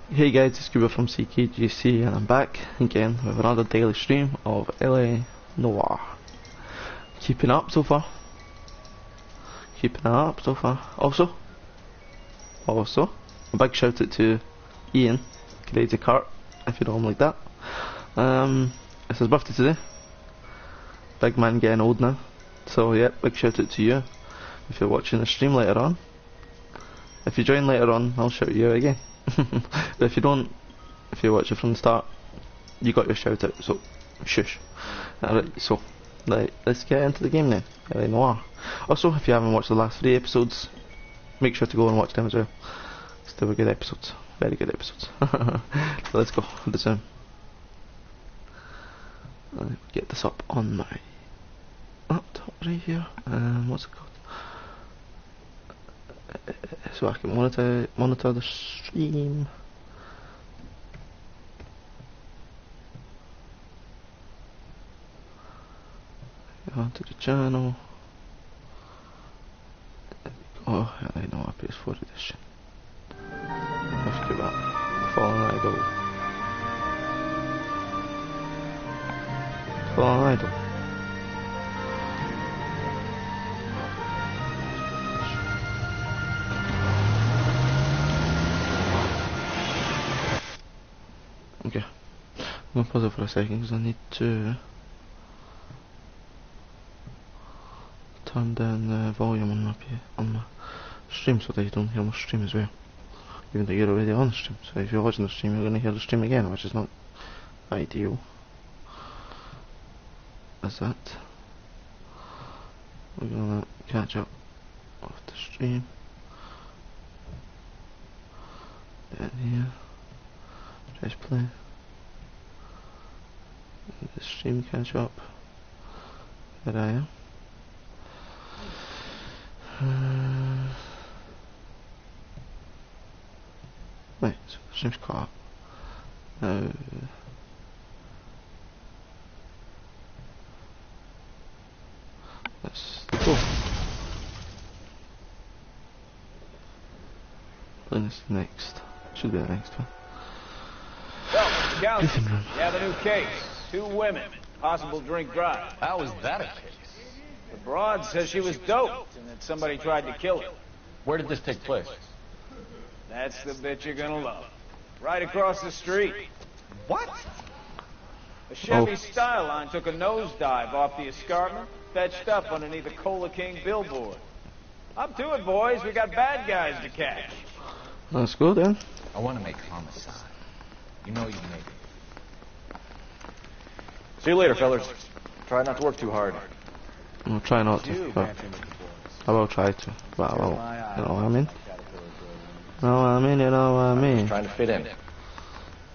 Hey guys, it's Kuba from CKGC and I'm back again with another daily stream of Noire. Keeping up so far. Keeping up so far. Also, a big shout out to Ian, Crazy Cart, if you know him like that. It's his birthday today. Big man getting old now. So yeah, big shout out to you if you're watching the stream later on. If you join later on, I'll shout you out again. But if you don't, if you watch it from the start, you got your shout out, so shush. Alright, so let's get into the game then. Noire. Also, if you haven't watched the last 3 episodes, make sure to go and watch them as well. They were good episodes, very good episodes. So let's go with the sound. Get this up on my laptop right here. What's it called? So I can monitor the stream. Go onto the channel. Oh, I know, a PS4 edition. Let's give that. Fallen Idol. Fallen Idol. Okay, I'm gonna pause it for a second because I need to turn down the volume on my stream so that you don't hear my stream as well. Even though you're already on the stream, so if you're watching the stream, you're gonna hear the stream again, which is not ideal. As that, we're gonna catch up off the stream. Down here. Press play. The stream catch up. There I am. Right, so the stream's caught up. Now let's go. Playing this next. Should be the next one. So, Gauss, you have a new case. 2 women. Possible drink drive. How is that a case? The broad says she was doped and that somebody tried to kill her. Where did this take place? That's the bit you're gonna love. Right across the street. What? A Chevy Styline took a nosedive off the escarpment, fetched up underneath a Cola King billboard. Up to it, boys. We got bad guys to catch. Let's go then. I want to make homicide. You know you make it. See you later, fellas. Try not to work too hard. I'll try not to, but I will try to. But I won't. You know what I mean? You know what I mean? You know what I mean? Just trying to fit in.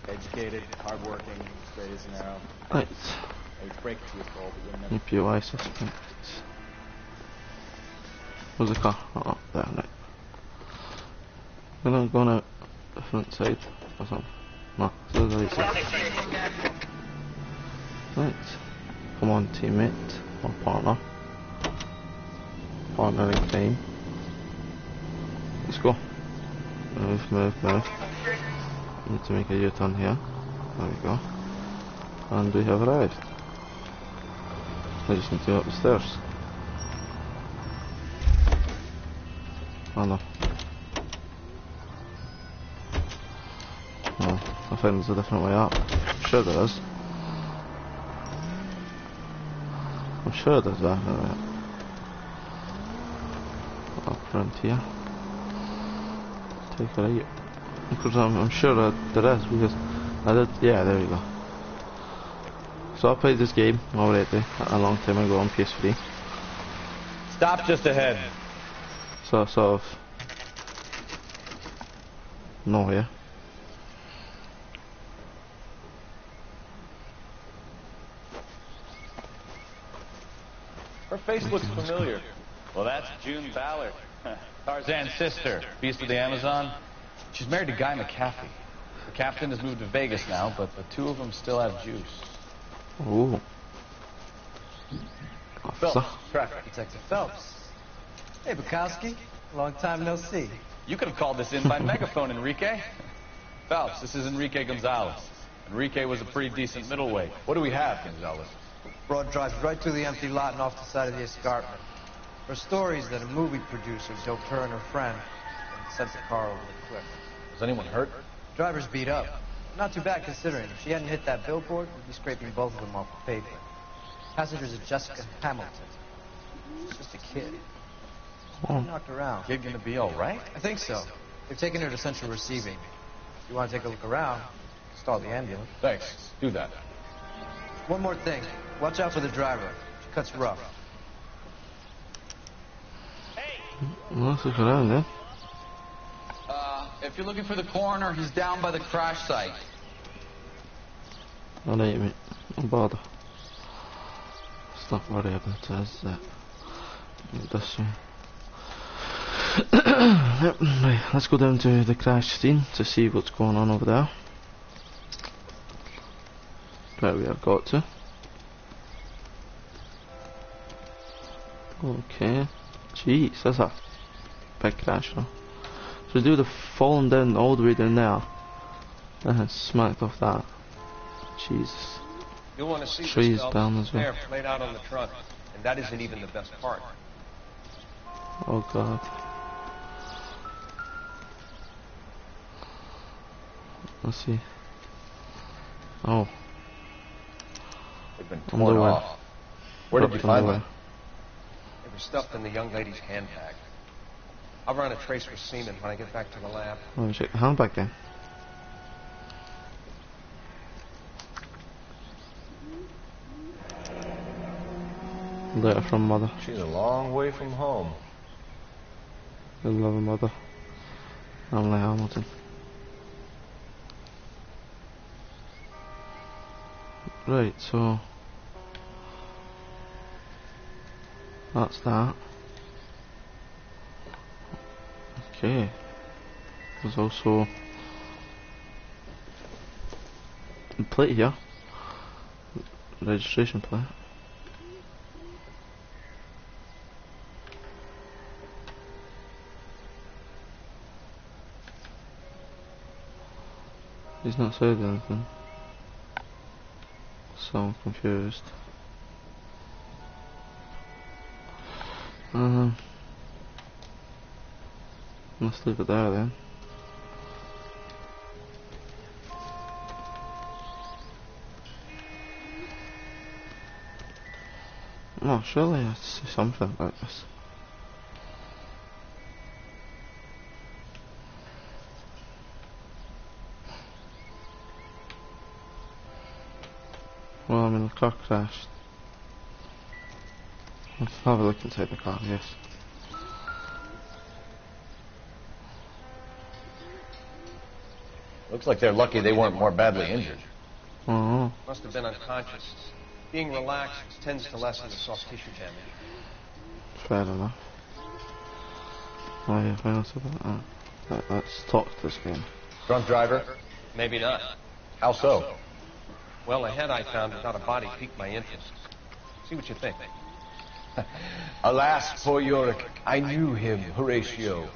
Educated, hardworking, straight as an arrow. Right. I hate to break it to you, Cole, but you'll never... EPOI suspect. Where's the car? Oh, there, right. I'm gonna go on the front side or something. No, so the right side. Right. Come on, teammate. Or partner. Partner in crime. Let's go. Move, move, move. Need to make a U-turn here. There we go. And we have arrived. I just need to go up the stairs. Oh no. No, I think there's a different way up. I'm sure there is. I'm sure there's a different way up. Up front here. Take a right. Because I'm sure there is, because I did, yeah, there we go. So I played this game already a long time ago on PS3. Stop just ahead. So sort of Noire. Her face looks familiar. Well, that's June Ballard. Tarzan's sister, Beast of the Amazon. She's married to Guy McCaffrey. The captain has moved to Vegas now, but the 2 of them still have juice. Ooh. Phelps, Traffic Detective Phelps. Hey, Bukowski. Long time no see. You could have called this in by megaphone, Enrique. Phelps, this is Enrique Gonzalez. Enrique was a pretty decent middleweight. What do we have, Gonzalez? Broad drives right through the empty lot and off the side of the escarpment. Her stories that a movie producer doped her and her friend and sent the car over the cliff. Was anyone hurt? Driver's beat up. Not too bad considering. If she hadn't hit that billboard, we'd be scraping both of them off the pavement. Passengers are Jessica Hamilton. She's just a kid. She knocked around. Kid gonna be all right? I think so. They've taken her to central receiving. If you want to take a look around, stall the ambulance. Thanks. Do that. One more thing. Watch out for the driver. She cuts rough. Let's look around then. If you're looking for the coroner, he's down by the crash site. Alright, mate. Don't bother. It's not worry about it, is it? This way. Yep, right, let's go down to the crash scene to see what's going on over there. Right, we have got to. Okay. Jeez, that's a big crash now. So do the falling down all the way down there. And then smacked off that. Jesus. You'll want to see Trees this down as well. there laid out on the trunk, and that isn't even the best part. Oh god. Let's see. Oh. They've been torn Underwear. off. Where did you find them? They were stuffed in the young lady's handbag. I'll run a trace for semen when I get back to the lab. Let me check the handbag then. Letter from mother. She's a long way from home. Good love her mother. Emily Hamilton. Right, so that's that. Okay. There's also a plate here. Registration plate. He's not said anything, so I'm confused. Let's leave it there then. Oh, surely I have to say something about this. Well, I mean, the car crashed. Let's have a look inside the car, yes. Looks like they're lucky they weren't more badly injured. Oh, Must have been unconscious. Being relaxed tends to lessen the soft tissue damage. fair enough. Oh yeah, what else about that? Let's talk to this game. Drunk driver? Maybe not. How so? Well, the head I found without a body piqued my interest. See what you think. Alas, poor Yorick. I knew him, Horatio.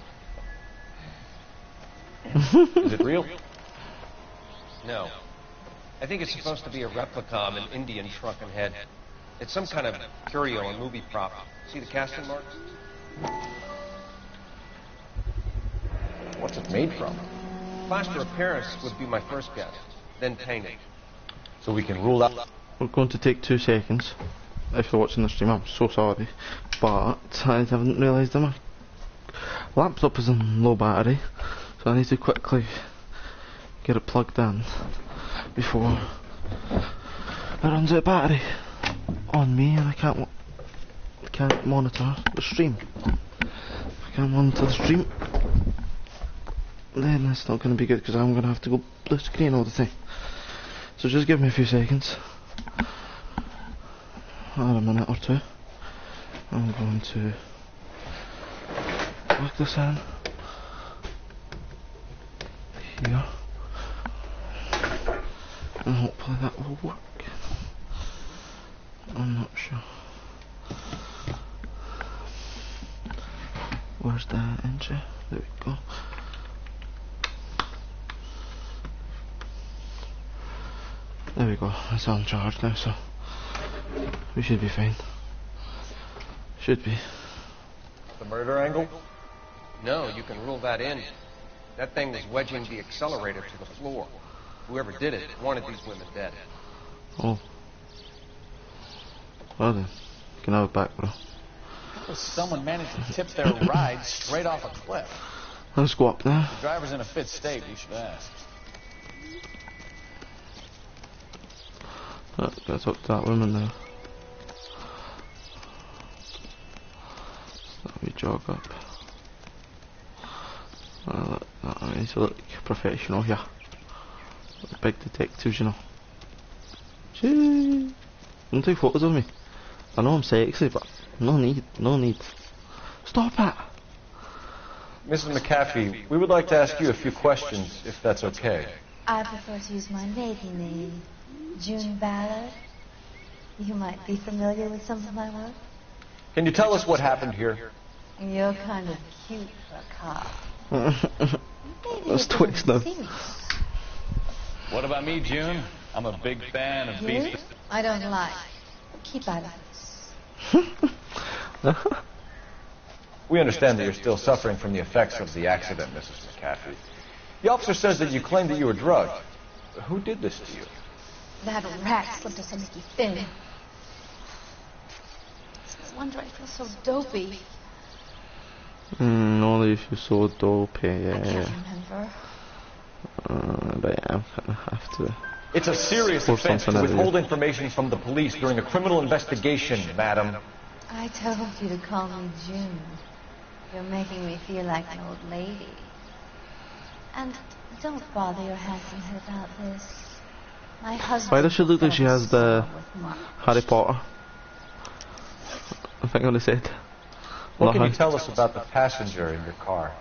Is it real? No. I think it's supposed to be a replica of an Indian shrunken head. It's some kind of curio or movie prop. See the casting marks? What's it made from? Plaster of Paris would be my first guess. Then painted. So we can rule out... We're going to take 2 seconds. If you're watching the stream, I'm so sorry, but I haven't realised that my laptop is on low battery, so I need to quickly get it plugged in before it runs out of battery on me, and I can't monitor the stream. If I can't monitor the stream, then it's not going to be good, because I'm going to have to go blue screen all the time. So just give me a few seconds. Or a minute or two. I'm going to plug this in here, and hopefully that will work. I'm not sure. Where's the engine? There we go. we go. It's on charge now, so we should be fine. Should be. The murder angle? No, you can rule that in. That thing was wedging the accelerator to the floor. Whoever did it wanted these women dead. Oh. Well then, you can have it back, bro. Someone managed to tip their ride straight off a cliff. Let's go up now. The driver's in a fit state, you should ask. Let's talk to that woman now. So we jog up. I need to look professional here. Like big detectives, you know. Gee. Don't take photos of me. I know I'm sexy, but no need. Stop it! Mrs. McAfee, we would like to ask you a few questions, if that's okay. I prefer to use my maiden name, June Ballard. You might be familiar with some of my work. Can you tell us what happened here? You're kind of cute for a cop. That's twice now. What about me, June? I'm a big fan of You? beast. I don't lie. Keep out of this. We understand that you're still suffering from the effects of the accident, Mrs. McAfee. The officer says that you claimed that you were drugged. Who did this to you? That rat slipped us a Mickey Finn. No wonder I feel so dopey. Only if you're so dopey, I can't yeah. remember. But yeah, I'm gonna have to. It's a serious Or offense to something like that. withhold information from the police during a criminal investigation, madam. I told you to call me June. You're making me feel like an old lady. And don't bother your handsome head about this. My husband. Why does she look like she has the with Mark. Harry Potter? I think I would have said. What can you Lahan. tell us about the passenger in your car?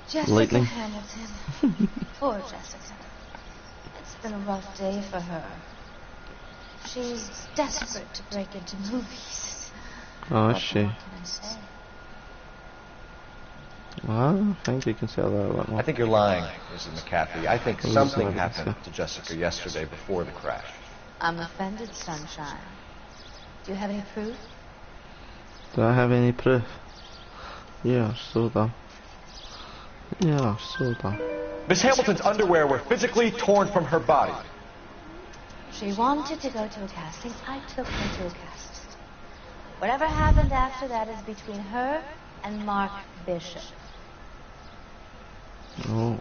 Jessica Lightning. Hamilton. Poor Jessica. It's been a rough day for her. She's desperate to break into movies. Oh, What is she? more can I say? Well, I think you can say that a lot more. I think you're lying, Mrs. McAfee. I think Lose something evidence, happened yeah. to Jessica yesterday before the crash. I'm offended, Sunshine. Do you have any proof? Do I have any proof? Yeah, so dumb. Yeah, so dumb. Miss Hamilton's underwear were physically torn from her body. She wanted to go to a casting. I took her to a casting. Whatever happened after that is between her and Mark Bishop. Oh.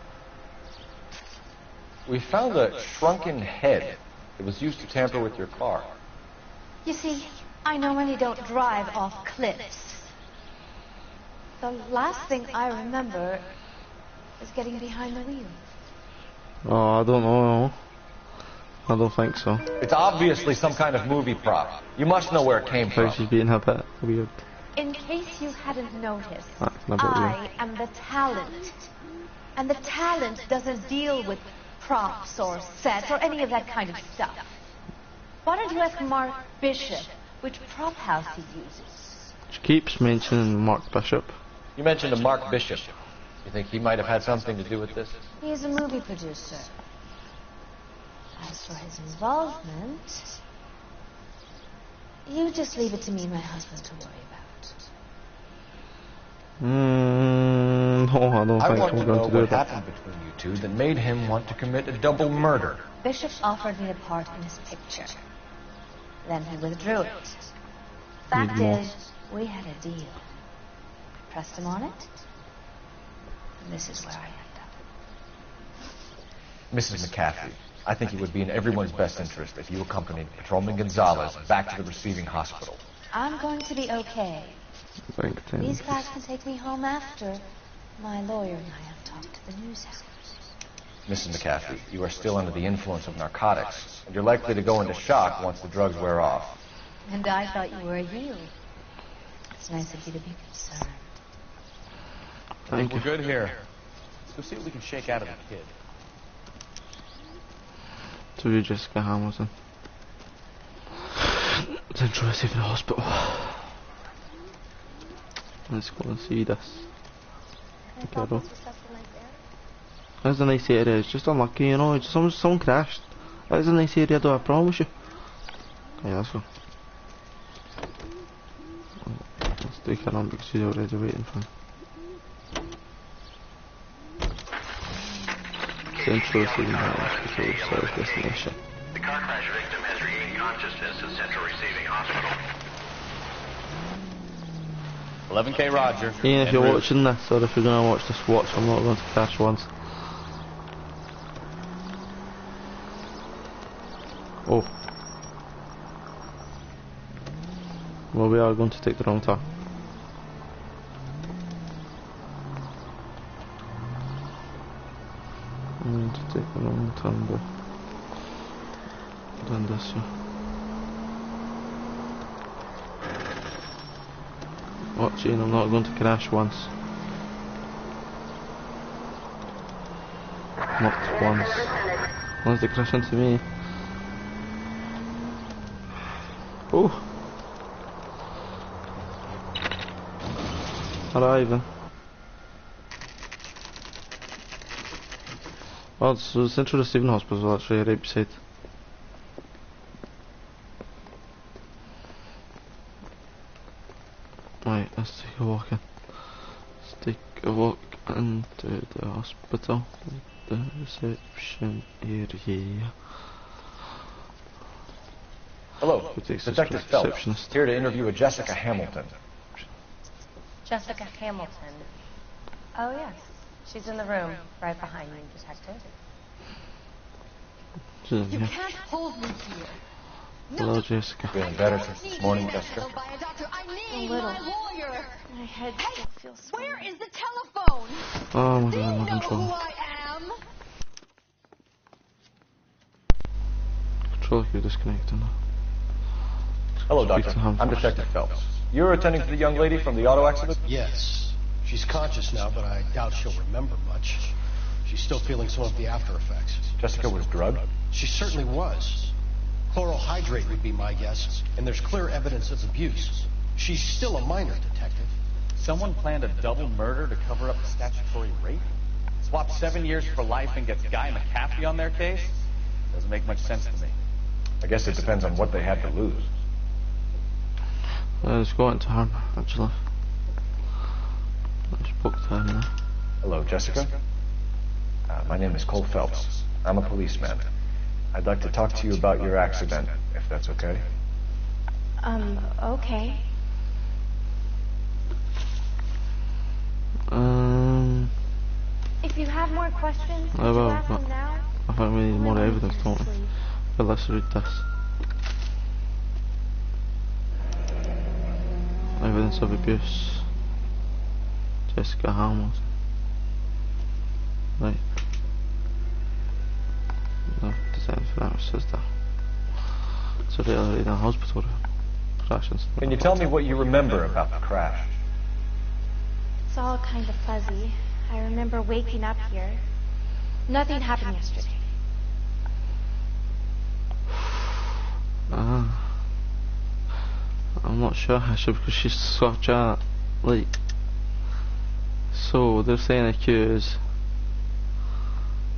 We found a shrunken head that was used to tamper with your car. You see, I normally don't drive off cliffs. The last thing I remember is getting behind the wheel. Oh, I don't know. I don't think so. It's obviously some kind of movie prop. You must know where it came So from. she's being a bit weird. In case you hadn't noticed, That's a bit I weird. am the talent. And the talent doesn't deal with props or sets or any of that kind of stuff. Why don't you ask Mark Bishop which prop house he uses? She keeps mentioning Mark Bishop. You mentioned a Mark Bishop. You think he might have had something to do with this? He's a movie producer. As for his involvement, you just leave it to me and my husband to worry about. No, I don't I think want I'm to going know to do what that. happened between you two that made him want to commit a double murder. Bishop offered me a part in his picture. Then he withdrew it. Fact Need more. is, we had a deal. I pressed him on it. And this is where I end up. Mrs. McAfee, I think it would be in everyone's best interest if you accompanied Patrolman Gonzalez back to the receiving hospital. I'm going to be okay. I think ten. These guys can take me home after. My lawyer and I have talked to the news house. Mrs. McAfee, you are still under the influence of narcotics, and you're likely to go into shock once the drugs wear off. And I thought you were a heel. It's nice of you to be concerned. Thank We're you. good here. Let's go see what we can shake out of the kid. To you, Jessica Hamilton. It's interesting in the hospital. Let's go and see this. Girl. That's a nice area. It's just unlucky, you know. Someone crashed That is a nice area though, I promise you. Yeah, let's go. Let's take her on because she's already waiting for me. Central Receiving Hospital, South Destination. The car crash victim has regained consciousness at Central Receiving Hospital. 11K Roger. Ian, if you're watching this, or if you're going to watch this, watch. I'm not going to crash once. Oh. Well, we are going to take the wrong turn. I'm going to take the wrong turn, but done this here. Watch Ian, I'm not going to crash once. Not once. Unless they crash into me. Oh! Arriving. Oh, so Central Receiving Hospital actually right beside. Right, let's take a walk in. Let's take a walk into the hospital. The reception area. Hello, Detective Phelps, here to interview a Jessica Hamilton. Jessica Hamilton. Oh, yes. She's in the room, right behind you, Detective. You can't hold me here. Hello, Jessica. Feeling better since this morning, Jessica? I need my lawyer. My head still feels swollen. Where is the telephone? Oh my god, They I'm know having who trouble. I am. Control you're disconnecting now. Hello, Speak Doctor. to him I'm first. Detective Phelps. You're attending to the young lady from the auto accident? Yes. She's conscious now, but I doubt she'll remember much. She's still feeling some of the after effects. Jessica was drugged? She certainly was. Chloral hydrate would be my guess, and there's clear evidence of abuse. She's still a minor, Detective. Someone planned a double murder to cover up a statutory rape? Swap 7 years for life and gets Guy McCaffrey on their case? Doesn't make much sense to me. I guess it depends on what they had to lose. Let's go into her, actually. I spoke to her now. Hello, Jessica. My name is Cole Phelps. I'm a policeman. I'd like to talk to you about your accident, if that's okay. Okay. If you have more questions, could you ask them now? I think we need more evidence, don't we? But let's read this. Evidence of abuse. Jessica Hamilton. Right. No, design for that says that. So they're already in a hospital crash and stuff. Can you tell me what you remember about the crash? It's all kind of fuzzy. I remember waking up here. Nothing happened yesterday. I'm not sure actually because she's such a like. So they're saying accuse.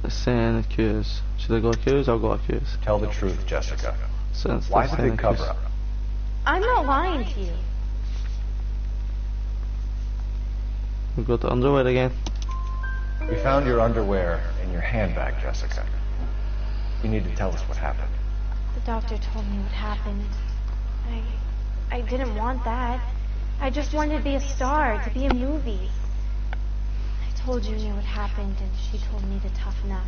They're saying accuse. Should I go accuse? I'll go accuse. Tell the truth, Jessica. Since Why is it a cover-up? I'm not lying to you. We've got the underwear again. We found your underwear in your handbag, Jessica. You need to tell us what happened. The doctor told me what happened. I didn't want that. I just wanted to be a star, to be in movies. I told Junior what happened, and she told me to toughen up.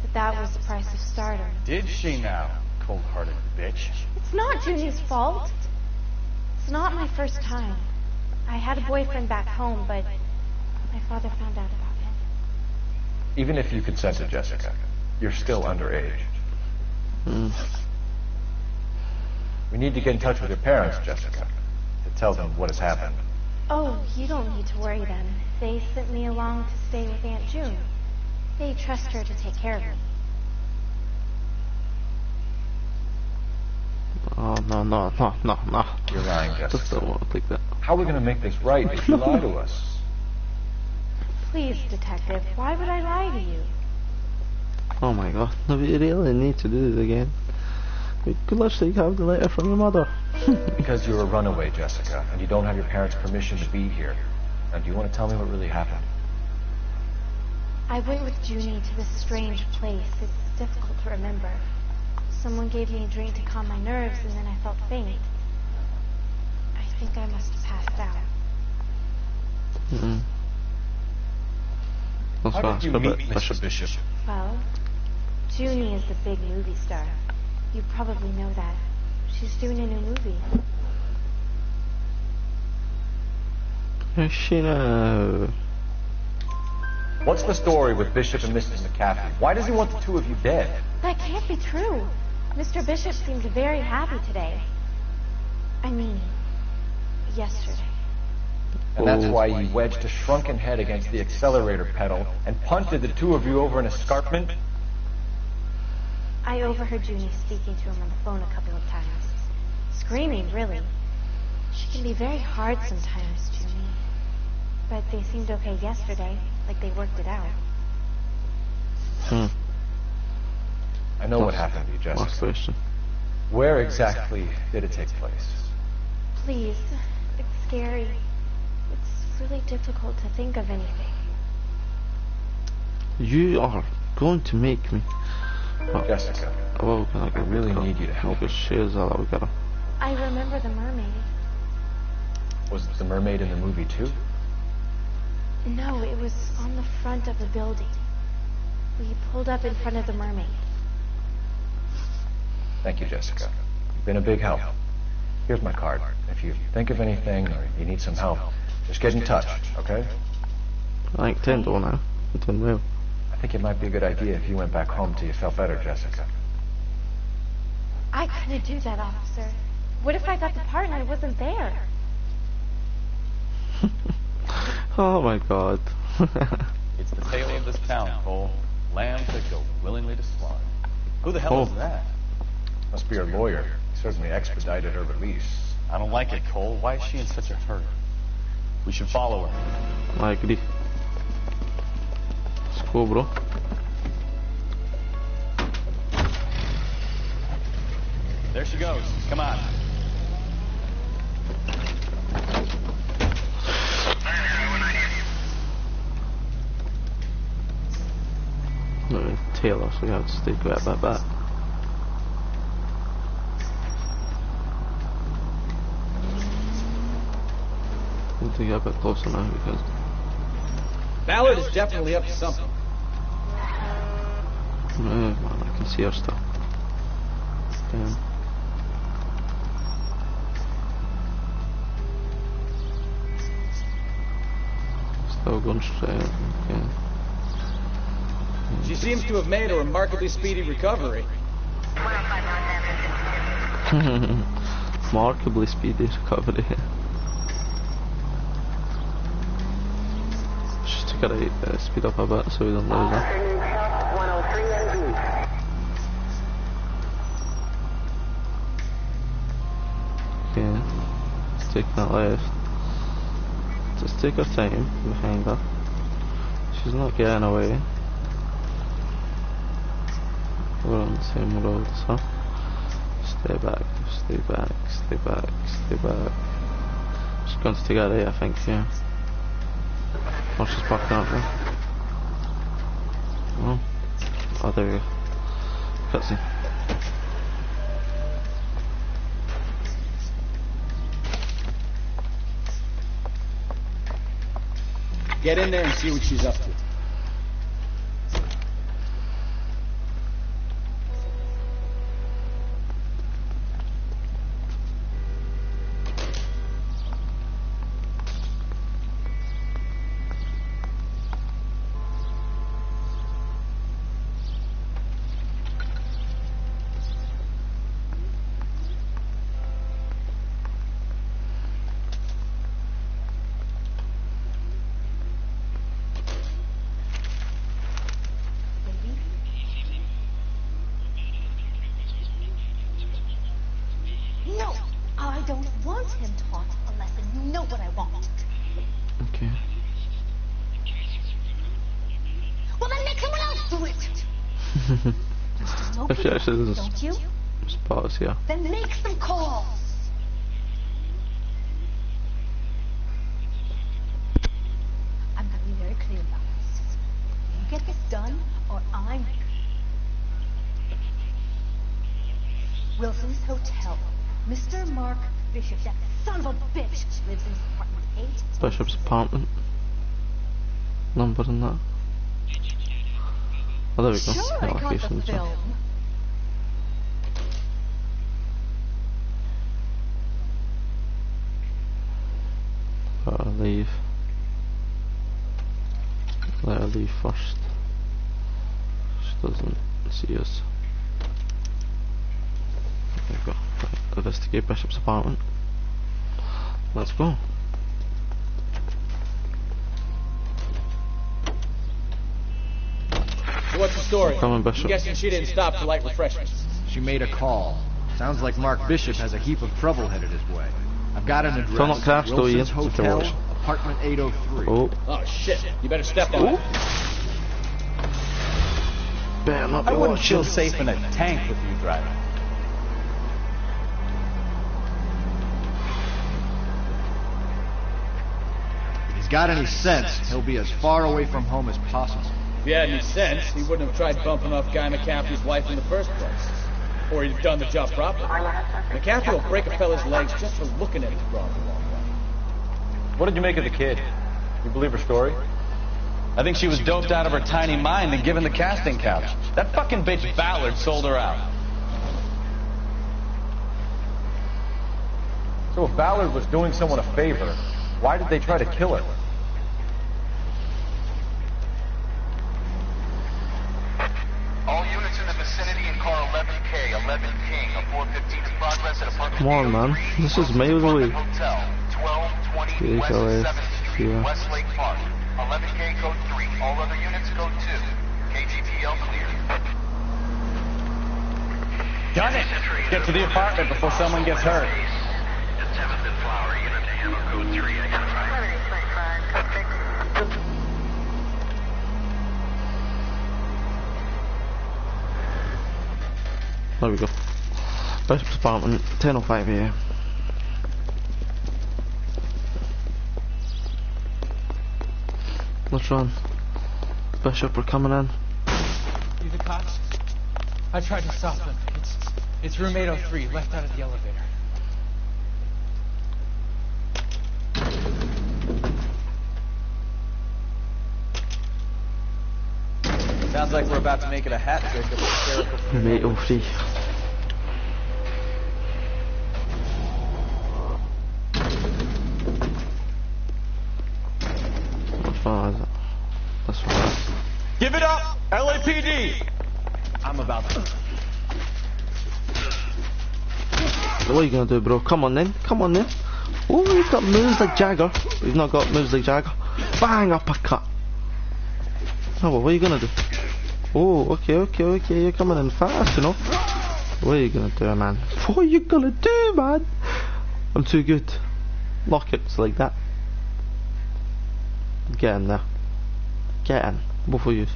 But that was the price of stardom. Did she now, cold-hearted bitch? It's not Junior's fault. It's not my first time. I had a boyfriend back home, but my father found out about him. Even if you consented, Jessica, you're still underage. We need to get in touch with your parents, Jessica, to tell them what has happened. Oh, you don't need to worry them. They sent me along to stay with Aunt June. They trust her to take care of me. Oh, no. You're lying, Just Jessica. don't want to take that. How are we going to make this right if you lie to us? Please, Detective, why would I lie to you? Oh my god, no, we really need to do this again. We could literally have the letter from your mother. Because you're a runaway, Jessica, and you don't have your parents' permission to be here. Now, do you want to tell me what really happened? I went with Junie to this strange place. It's difficult to remember. Someone gave me a drink to calm my nerves, and then I felt faint. I think I must have passed out. How did you meet Mr. Bishop? Well, Junie is the big movie star. You probably know that. She's doing a new movie. Does she know? What's the story with Bishop and Mrs. McCaffrey? Why does he want the two of you dead? That can't be true. Mr. Bishop seemed very happy today. I mean, yesterday. And that's why he wedged a shrunken head against the accelerator pedal and punted the two of you over an escarpment? I overheard Junie speaking to him on the phone a couple of times. Screaming, really. She can be very hard sometimes, Junie. But they seemed okay yesterday, like they worked it out. I know what happened to you, Jessica. Where exactly did it take place? Please, it's scary. It's really difficult to think of anything. You are going to make me. Jessica, I really need you to help. I remember the mermaid. Was the mermaid in the movie too? No, it was on the front of the building. We pulled up in front of the mermaid. Thank you, Jessica. You've been a big help. Here's my card. If you think of anything or you need some help, just get in touch, okay? I think 10 now. It's unreal. I think it might be a good idea if you went back home till you felt better, Jessica. I couldn't do that, officer. What if I got the part and I wasn't there? Oh my god. It's the tale of this town, Cole. Lambs that go willingly to slaughter. Who the hell is that? Must be her lawyer. He certainly expedited her release. I don't like it, Cole. Why is she in such a hurry? We should follow her. I agree. Let's go, bro. There she goes. Come on. No, Taylor, so we have to stay right back back. Need to get a bit closer now because Ballard is definitely up to something. oh man, I can see her still. Damn. Still going straight. Okay. She seems to have made a remarkably speedy recovery. Remarkably speedy recovery. Just gotta speed up a bit so we don't lose her. Okay, let's take that left. Just take our time behind her. She's not getting away. We're on the same road, so stay back, stay back, stay back, stay back. She's going to take her right, I think, yeah. Oh, she's backing up there. Oh, there we go. Cutscene. Get in there and see what she's up to. If she actually doesn't Don't you? spot us here. Then make some calls. I'm gonna be very clear about this. You get this done, or I'm... Wilson's Hotel. Mr. Mark Bishop, that son of a bitch, lives in apartment 8. Bishop's apartment. Number and that. Oh, there we go. Sure, I got the Allocations. film. Leave. Let her leave first. She doesn't see us. There we go. Right. Investigate Bishop's apartment. Let's go. So what's the story? Come on, Bishop. I'm guessing she didn't stop for light refreshments. She made a call. Sounds like Mark Bishop has a heap of trouble headed his way. I've got an address. Still not crashed though, Ian. Wilson's Hotel, apartment 803. Oh. Oh shit! You better step on it. Better not be I wouldn't watching. feel safe in a tank with you driving. If he's got any sense, he'll be as far away from home as possible. If he had any sense, he wouldn't have tried bumping off Guy McCaffrey's wife in the first place. Or he'd have done the job properly. McCaffrey will break a fella's legs just for looking at his broad the wrong way. What did you make of the kid? You believe her story? I think she was doped out of her tiny mind and given the casting couch. That fucking bitch Ballard sold her out. So if Ballard was doing someone a favor, why did they try to kill her? All units in the vicinity in car 11K, 11 King, a 415 in progress at apartment Come on, man. This is miles away. Hotel, 1220 West 7th Street, yeah. Westlake Park. 11K code 3, all other units code 2. KGPL clear. Done it! Get to the apartment before someone gets hurt. 7th and Flower, unit to ammo code 3, identified. There we go. Bishop's apartment, 10:05 AM. Let's run. Bishop, we're coming in. You the cops? I tried to stop them. It's room 803, left out of the elevator. Sounds like we're about to make it a hat trick of hysterical. Mate, oh free. What far is it? That's far. Give it up! LAPD! I'm about to... What are you gonna do, bro? Come on then. Come on then. Oh, we've got moves like Jagger. We've not got moves like Jagger. Bang, uppercut. Oh, well, what are you gonna do? Oh, okay. You're coming in fast, you know. What are you gonna do, man? What are you gonna do, man? I'm too good. Lock it's like that. Get in there. Get in. Both of you.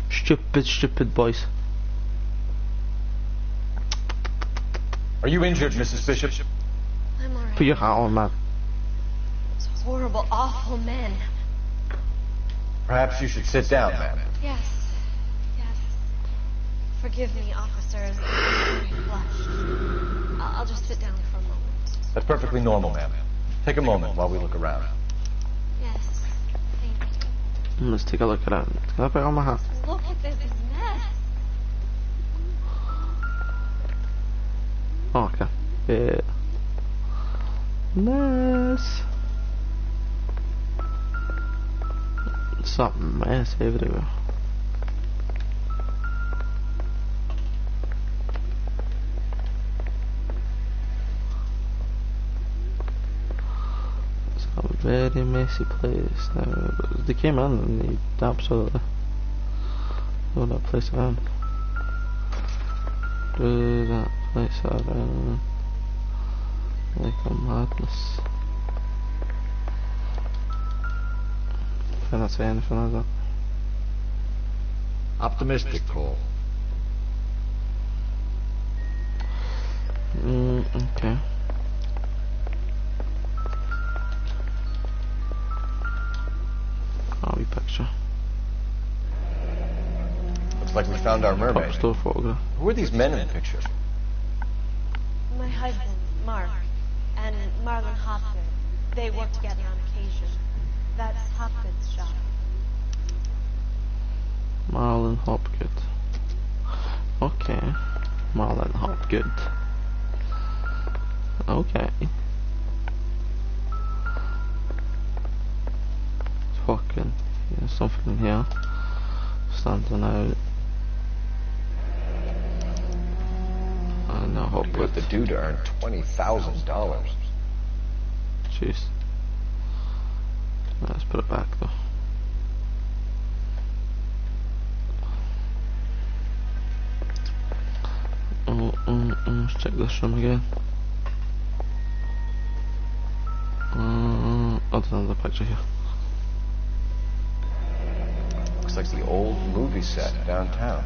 Stupid boys. Are you injured, Mrs. Bishop? I'm alright. Put your hat on, man. Those horrible, awful men. Perhaps you should sit down, ma'am. Yes. Forgive me, officers. I'm very flushed. I'll just sit down for a moment. That's perfectly normal, ma'am. Take a moment while we look around. Yes. Thank you. Let's take a look at it. Can I put on my hat? Look at this mess. Oh, okay. Yeah. Nice. It's a mess everywhere. It's a very messy place now. But they came in and they absolutely blew that place around. Do that place around like a madness. Can I say anything like that? Optimistic, Cole. Okay. Army picture. Looks like we found our mermaid. Top store photograph. Who are these men in the picture? My husband, Mark, and Marlon Hopgood. They work together on occasion. That's Hopgood's shop. Marlon Hopgood. Okay. Marlon Hopgood. Okay. Fucking. There's something in here. Standing out. I know What Hopgood. the dude to earn $20,000? Jeez. Let's put it back though. Let's check this room again. Oh, there's another picture here. Looks like the old movie set downtown.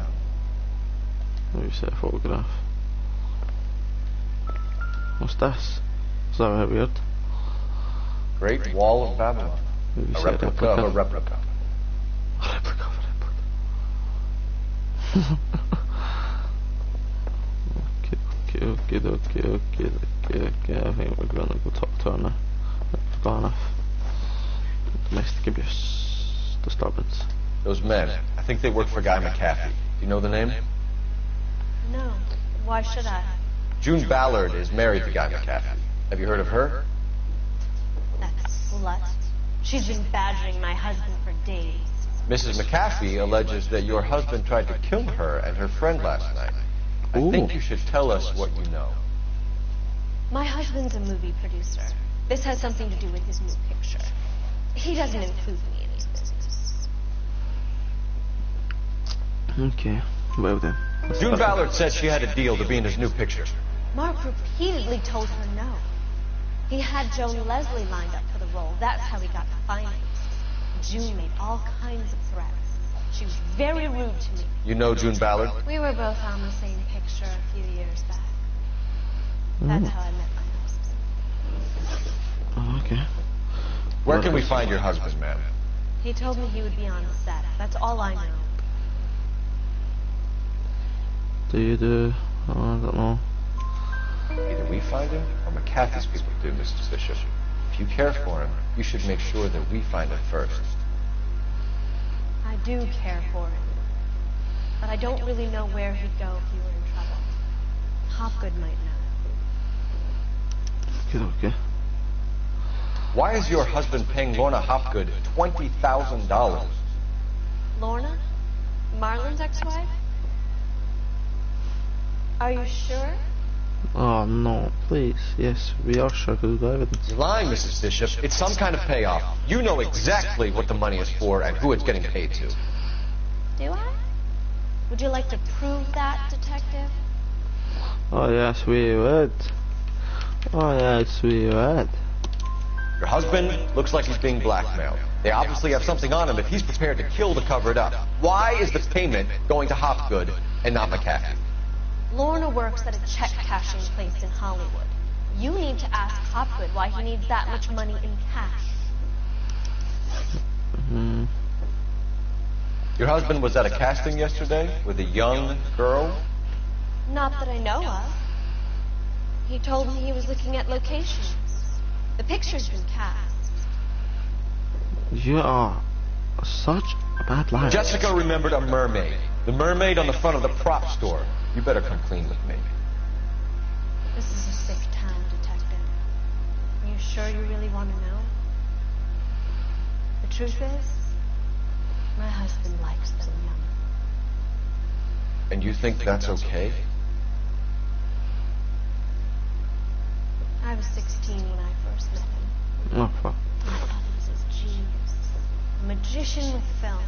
Maybe set a photograph. What's this? Is that right weird? Great Wall of Babylon. Maybe A set replica of a replica. A replica of a replica. Okay. I think we're gonna go top turner. We've got enough. Domestic abuse. Disturbance. Those men, I think they work for Guy McCaffrey. Do you know the name? No. Why should I? June Ballard is married to Guy McCaffrey. Have you heard of her? That slut. She's been badgering my husband for days. Mrs. McCaffrey alleges that your husband tried to kill her and her friend last night. I think you should tell us what you know. My husband's a movie producer. This has something to do with his new picture. He doesn't include me in his business. Okay. Well then. June Ballard said she had a deal to be in his new picture. Mark repeatedly told her no. He had Joan Leslie lined up for the role. That's how he got the findings. June made all kinds of threats. She was very rude to me. You know June Ballard? We were both on the same picture a few years back. That's how I met my husband. Oh, okay. Where can we find your husband, ma'am? He told me he would be on set. That's all I know. Do you do? Oh, I don't know. Either we find him or McCaffrey's people do, Mrs. Bishop. If you care for him, you should make sure that we find him first. I do care for him. But I don't really know where he'd go if he were in trouble. Hopgood might know. Okay. Why is your husband paying Lorna Hopgood $20,000? Lorna? Marlon's ex-wife? Are you sure? Oh no, please. Yes, we are sure because we've got evidence. You're lying, Mrs. Bishop. It's some kind of payoff. You know exactly what the money is for and who it's getting paid to. Do I? Would you like to prove that, detective? Oh yes, we would. Oh yes, we would. Your husband looks like he's being blackmailed. They obviously have something on him if he's prepared to kill to cover it up. Why is the payment going to Hopgood and not McCaffrey? Lorna works at a check-cashing place in Hollywood. You need to ask Hopgood why he needs that much money in cash. Your husband was at a casting yesterday with a young girl? Not that I know of. He told me he was looking at locations. The picture's been cast. You are such a bad liar. Jessica remembered a mermaid. The mermaid on the front of the prop store. You better come clean with me. This is a sick town, detective. Are you sure you really want to know? The truth is, my husband likes them young. And you think that's okay? I was 16 when I first met him. Oh fuck. I thought he was a genius. A magician with film.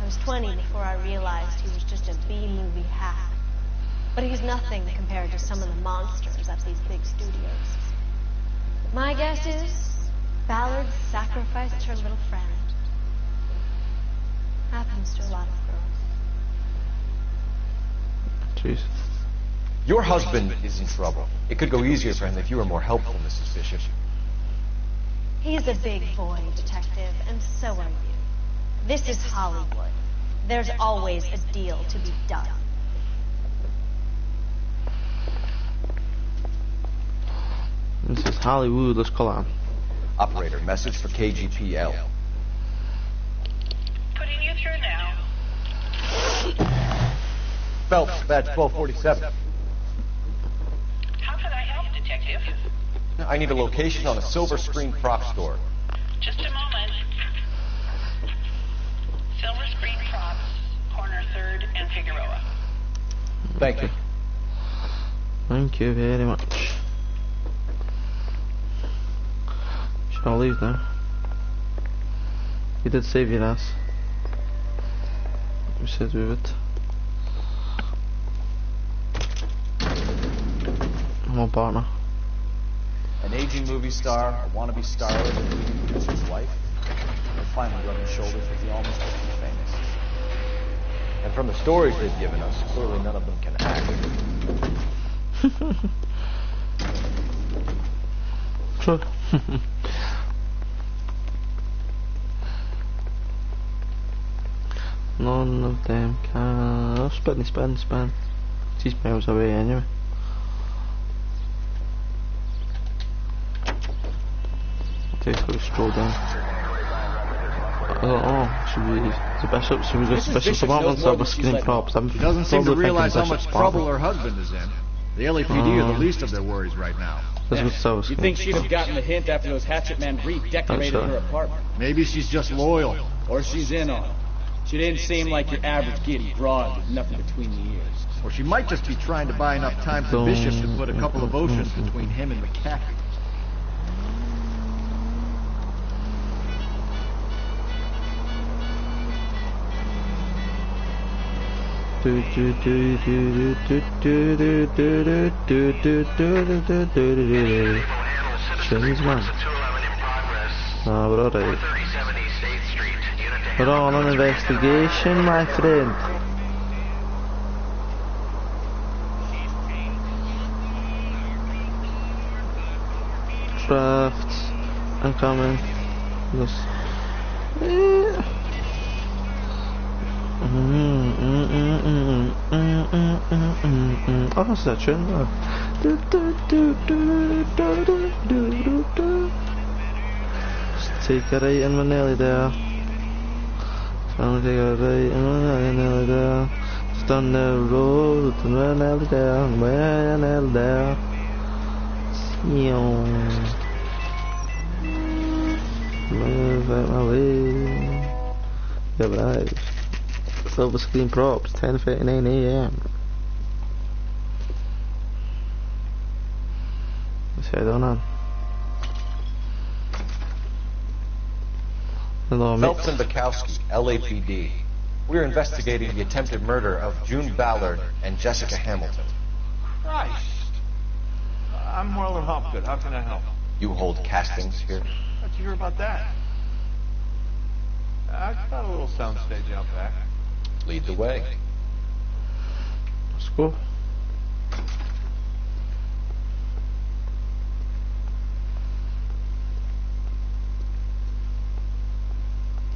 I was 20 before I realized he was just a B-movie hack. But he's nothing compared to some of the monsters at these big studios. My guess is Ballard sacrificed her little friend. Happens happens to a lot of girls. Jeez. Your husband is in trouble. It could go easier for him if you were more helpful, Mrs. Bishop. He's a big boy, detective, and so are you. This is Hollywood. There's always a deal to be done. This is Hollywood, let's call on. Operator, message for KGPL. Putting you through now. Phelps, badge 1247. How can I help, Detective? I need a location on a silver screen prop store. Just a moment. Silver Screen Props, corner 3rd and Figueroa. Thank you. Thank you very much. Shall I leave now? You did save your ass. We said we would. I'm on partner. An aging movie star, a wannabe starlet, and a movie producer's wife. They're finally rubbing shoulders with the almost too famous. And from the stories they've given us, clearly none of them can act. True. None of them can. Oh, spin. She's miles away anyway. I'll take a stroll down. I don't know. Should we? The bishop? Should we go to Bishop's apartment or screen props? She doesn't seem to realize how much trouble her husband is in. The LAPD are the least of their worries right now. You think she'd have gotten the hint after those hatchet men redecorated her apartment? Maybe she's just loyal. Or she's in on it. She didn't seem like your average giddy broad with nothing between the ears. Or she might just be trying to buy enough time for Bishop to put a couple of oceans between him and McCaffrey. Change man. No, we're alright. We're on an investigation, my friend. Drafts. I'm coming. Yes. Oh, that's that tune. Just take a right and we're nearly there. Only take a right and we're nearly there. Just on the road and we're nearly there. We're nearly there. Move out my way. Yeah, right. Silver screen props, 10:39 AM. Let's head on. Hello, Phelps and Bukowski, LAPD. We're investigating the attempted murder of June Ballard and Jessica Hamilton. Christ. I'm Marlon Hopgood. How can I help? You hold castings here? How'd you hear about that? I got a little soundstage out back. Lead the way. Let's go.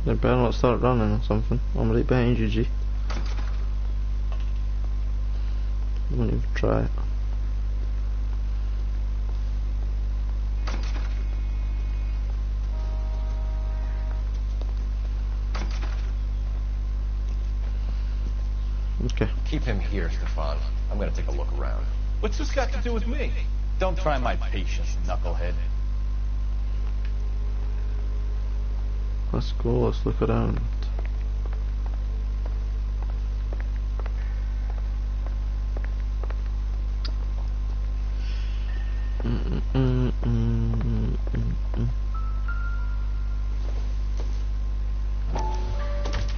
They better not start running or something. I'm right behind you, G. I won't even try it. Okay. Keep him here, Stefan. I'm gonna take a look around. What's this got to do with me? Don't try my patience, knucklehead. Let's go, let's look around.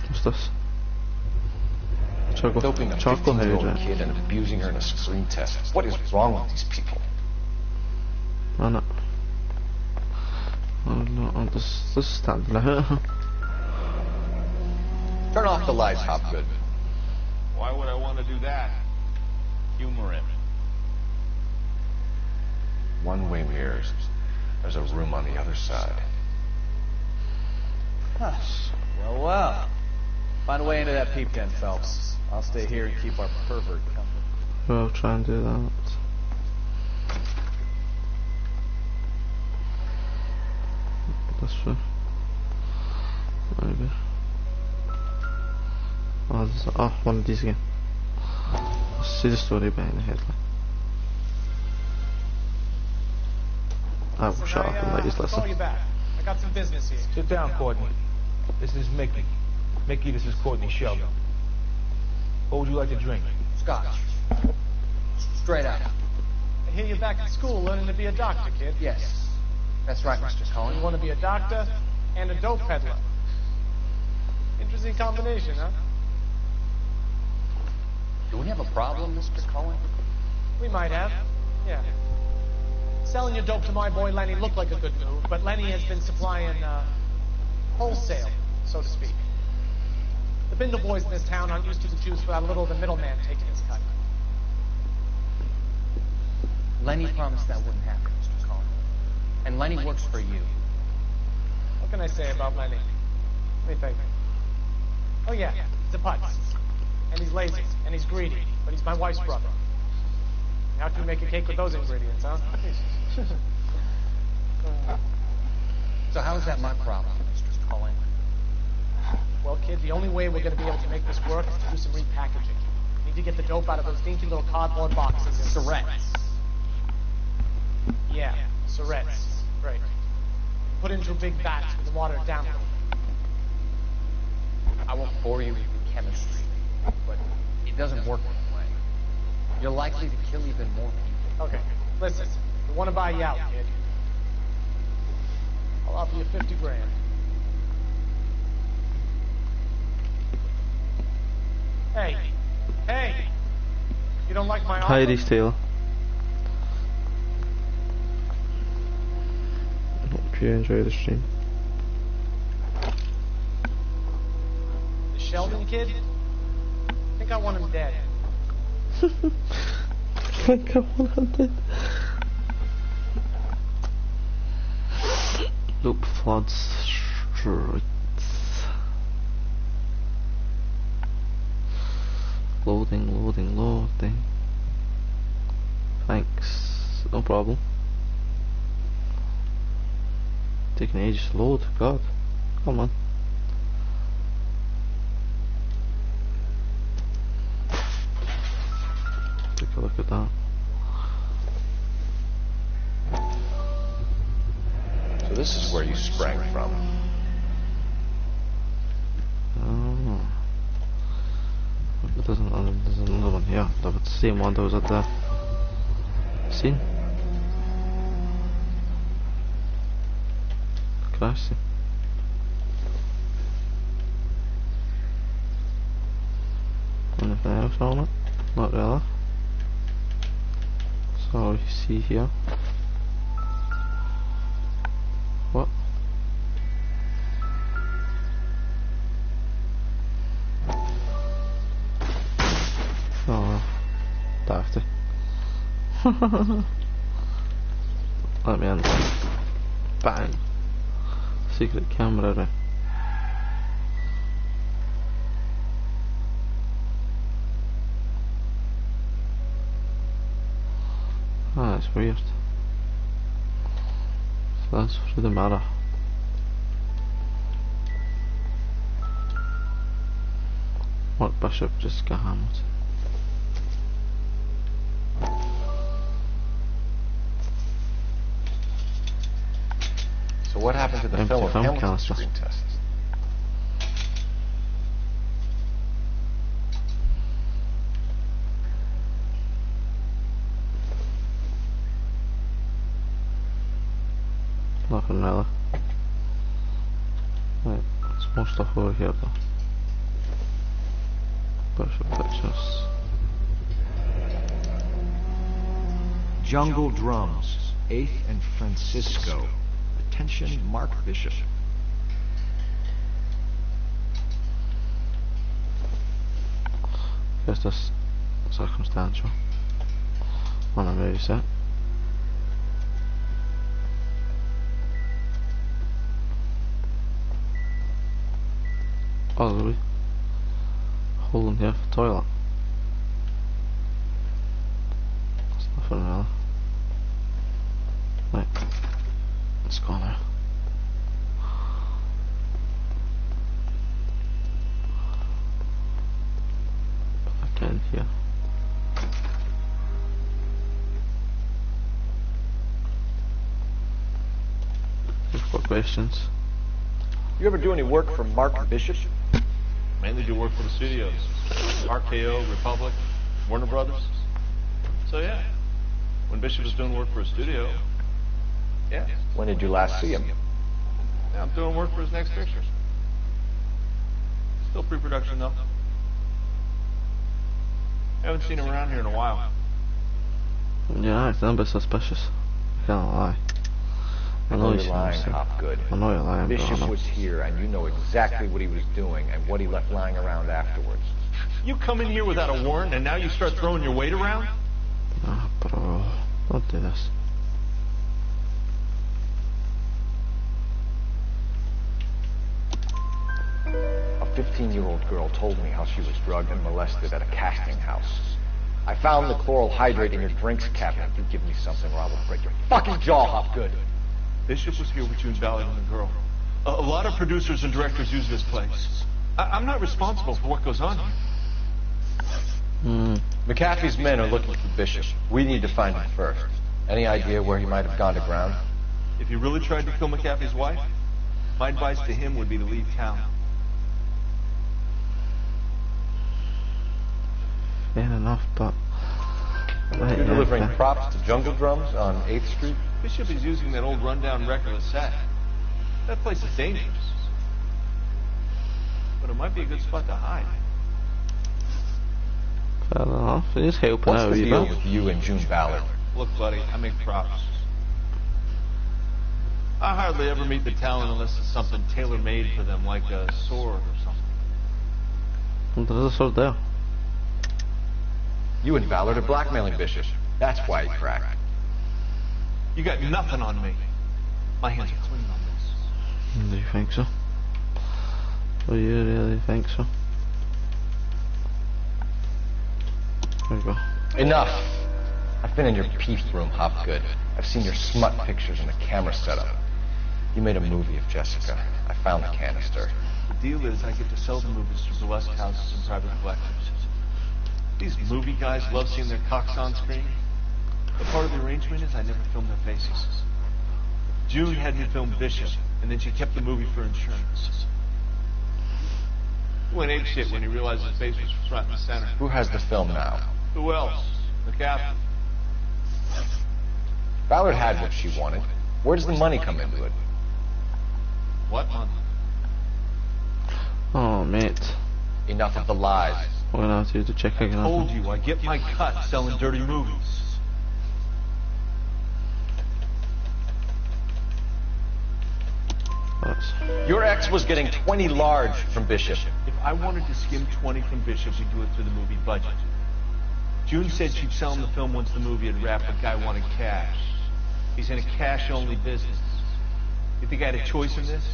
What's this? Doping a Chocolate 15-year-old kid and abusing her in a screen test. What is wrong with these people? Oh no. Oh no, this is standing out. Turn off the lights, Hopgood. Why would I want to do that? Humor him. One-way mirrors. There's a room on the other side. Hush. Well, well. Find a way into that peep den, Phelps. I'll stay here and keep our pervert company. We'll try and do that. That's true. Maybe. Oh, one of these again. Let's see the story behind the headline. I will shut up and let you listen. Call you back. I got some business here. Sit down, Courtney. This is Mickey. Mickey, this is Courtney Sheldon. What would you like to drink? Scotch. Straight out. I hear you're back at school learning to be a doctor, kid. Yes. That's right, Mr. Cohen. You want to be a doctor and a dope peddler. Interesting combination, huh? Do we have a problem, Mr. Cohen? We might have. Yeah. Selling your dope to my boy Lenny looked like a good move, but Lenny has been supplying, wholesale, so to speak. The Bindle boys in this town aren't used to the juice without a little of the middleman taking his cut. Lenny promised that wouldn't happen, Mr. Cohen. And Lenny works for you. What can I say about Lenny? Let me think. Oh yeah, he's a putz. And he's lazy, and he's greedy, but he's my wife's brother. How can you make a cake with those ingredients, huh? So how is that my problem, Mr. Cohen? Well, kid, the only way we're going to be able to make this work is to do some repackaging. We need to get the dope out of those dinky little cardboard boxes and Syrettes. Yeah, Syrettes. Right. Put into a big batch and water it down a little. I won't bore you with chemistry, but it doesn't work that way. You're likely to kill even more people. Okay, listen. We want to buy you out, kid. I'll offer you 50 grand. Hey, hey! You don't like my offer? Heidi's Taylor. Hope you enjoy the stream. The Sheldon kid? I think I want him dead. Think I want him dead. Loop floods streets. Loading, loading, loading. Thanks. No problem. Taking ages to load. God. Come on. Take a look at that. So this is where you sprang from. Oh. There's another one here. That's the same one that was at the scene. Crash scene. Anything else on it? Not really. So you see here. What? Oh, dafty. Let me in. Bang. Secret camera there. Ah, that's weird. So that's through the mirror. Mark Bishop, Jessica Hamilton. So what happened to the Empty film of film Hamilton canister. screen tests? Nothing really. Right, there's more stuff over here though. Bishop pictures. Jungle Drums, 8th and Francisco. Attention, Mark Bishop. is this circumstantial on a movie set? Oh, there's a wee hole in here for the toilet. That's nothing really. Right, let's go now. Put that in here. We've got questions. You ever do any work for Mark Bishop? Mainly do work for the studios. RKO, Republic, Warner Brothers. So yeah, when Bishop was doing work for a studio, yeah. When did you last see him? Yeah, I'm doing work for his next picture. Still pre-production though. Haven't seen him around here in a while. Yeah, it's a little bit suspicious. I can't lie. I know you're lying, Hopgood. I know you're lying. Bishop was here, and you know exactly what he was doing and what he left lying around afterwards. You come in here without a warrant, and now you start throwing your weight around? Ah, bro, don't do this. A 15-year-old girl told me how she was drugged and molested at a casting house. I found the chloral hydrate in your drinks cabinet. If you give me something or I will break your fucking jaw, Hopgood. Bishop was here with June Ballard and the girl. A lot of producers and directors use this place. I'm not responsible for what goes on here. McAfee's men are looking for Bishop. We need to find him first. Any idea where he might have gone to ground? If he really tried to kill McAfee's wife, my advice to him would be to leave town. Fair enough, but... You're delivering props to Jungle Drums on 8th Street? Bishop is using that old rundown reckless set. That place is dangerous. But it might be a good spot to hide. Fair enough. He's helping out. What's the deal with you and June Ballard? Look, buddy, I make props. I hardly ever meet the talent unless it's something tailor-made for them, like a sword or something. There's a sword there. You and Ballard are blackmailing Bishop. That's why he cracked. You got nothing on me. My hands are clean on this. Do you think so? Do you really think so? There you go. Enough! I've been in your peep room, Hopgood. I've seen your smut pictures and the camera setup. You made a movie of Jessica. I found the canister. The deal is I get to sell the movies to burlesque houses and private collectors. These movie guys love seeing their cocks on screen. But part of the arrangement is I never film their faces. June had me film Bishop, and then she kept the movie for insurance. He went apeshit when he realized his face was front and center. Who has the film now? Who else? The captain. Ballard had what she wanted. Where does the money come into it? What money? Oh, mate. Enough of the lies. We're gonna have to check again. I told you, I get my cut selling dirty movies. Your ex was getting 20 large from Bishop. If I wanted to skim 20 from Bishop, we'd do it through the movie budget. June said she'd sell him the film once the movie had wrapped, but guy wanted cash. He's in a cash-only business. You think I had a choice in this?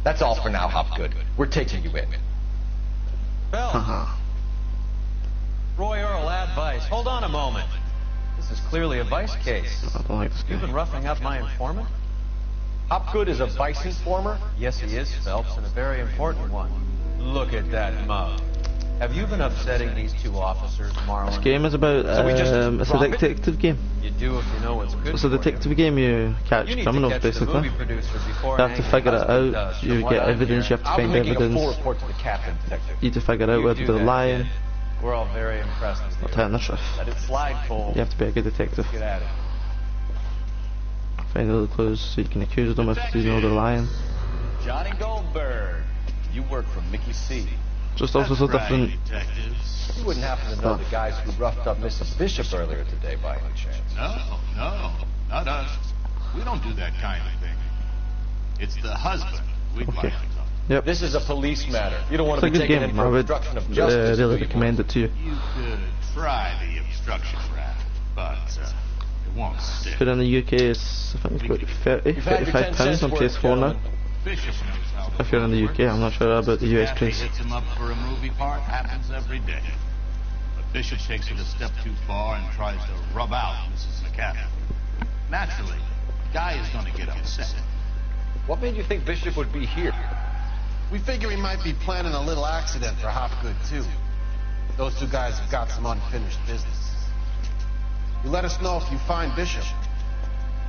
That's all for now, Hopgood. We're taking you in. Bill. Roy Earl, ad vice. Hold on a moment. This is clearly a vice case. I don't like this guy. You've been roughing up my informant? Hopgood is a vice informer? Yes, he is, Phelps, and a very important one. Look at that mug. Have you been upsetting these two officers, Marlon? This game is about, it's a detective game. You do if you know what's good. It's a detective game, you catch criminals basically. You have to figure it out, you get evidence, you have to find evidence. You have to figure out whether they're lying. We're all very impressed with you. Or telling the truth. Let it slide, Cole. You have to be a good detective. Get at it. Find all the clues so you can accuse them if you know they're lying. Johnny Goldberg, you work for Mickey C. Just also so different. You wouldn't happen to know the guys who roughed up Mrs. Bishop earlier today by any chance? No, not us. We don't do that kind of thing. It's the husband we'd like to talk. Yep. This is a police matter. You don't want It's to a be good taken game. in I for would obstruction of justice. really recommend it to you. You could try the obstruction rap, but it won't stick. If you're in the UK, it's I think it's about 30, You've had your 35 pounds on worth, PS4 now. gentlemen. Bishop knows how If you're in the UK, I'm not sure about the US Kathy price. hits him up for a movie part, happens every day. But Bishop takes it a step too far and tries to rub out Mrs. McCaffrey. Naturally, Guy is going to get upset. What made you think Bishop would be here? We figure he might be planning a little accident for Hopgood, too. Those two guys have got some unfinished business. You let us know if you find Bishop.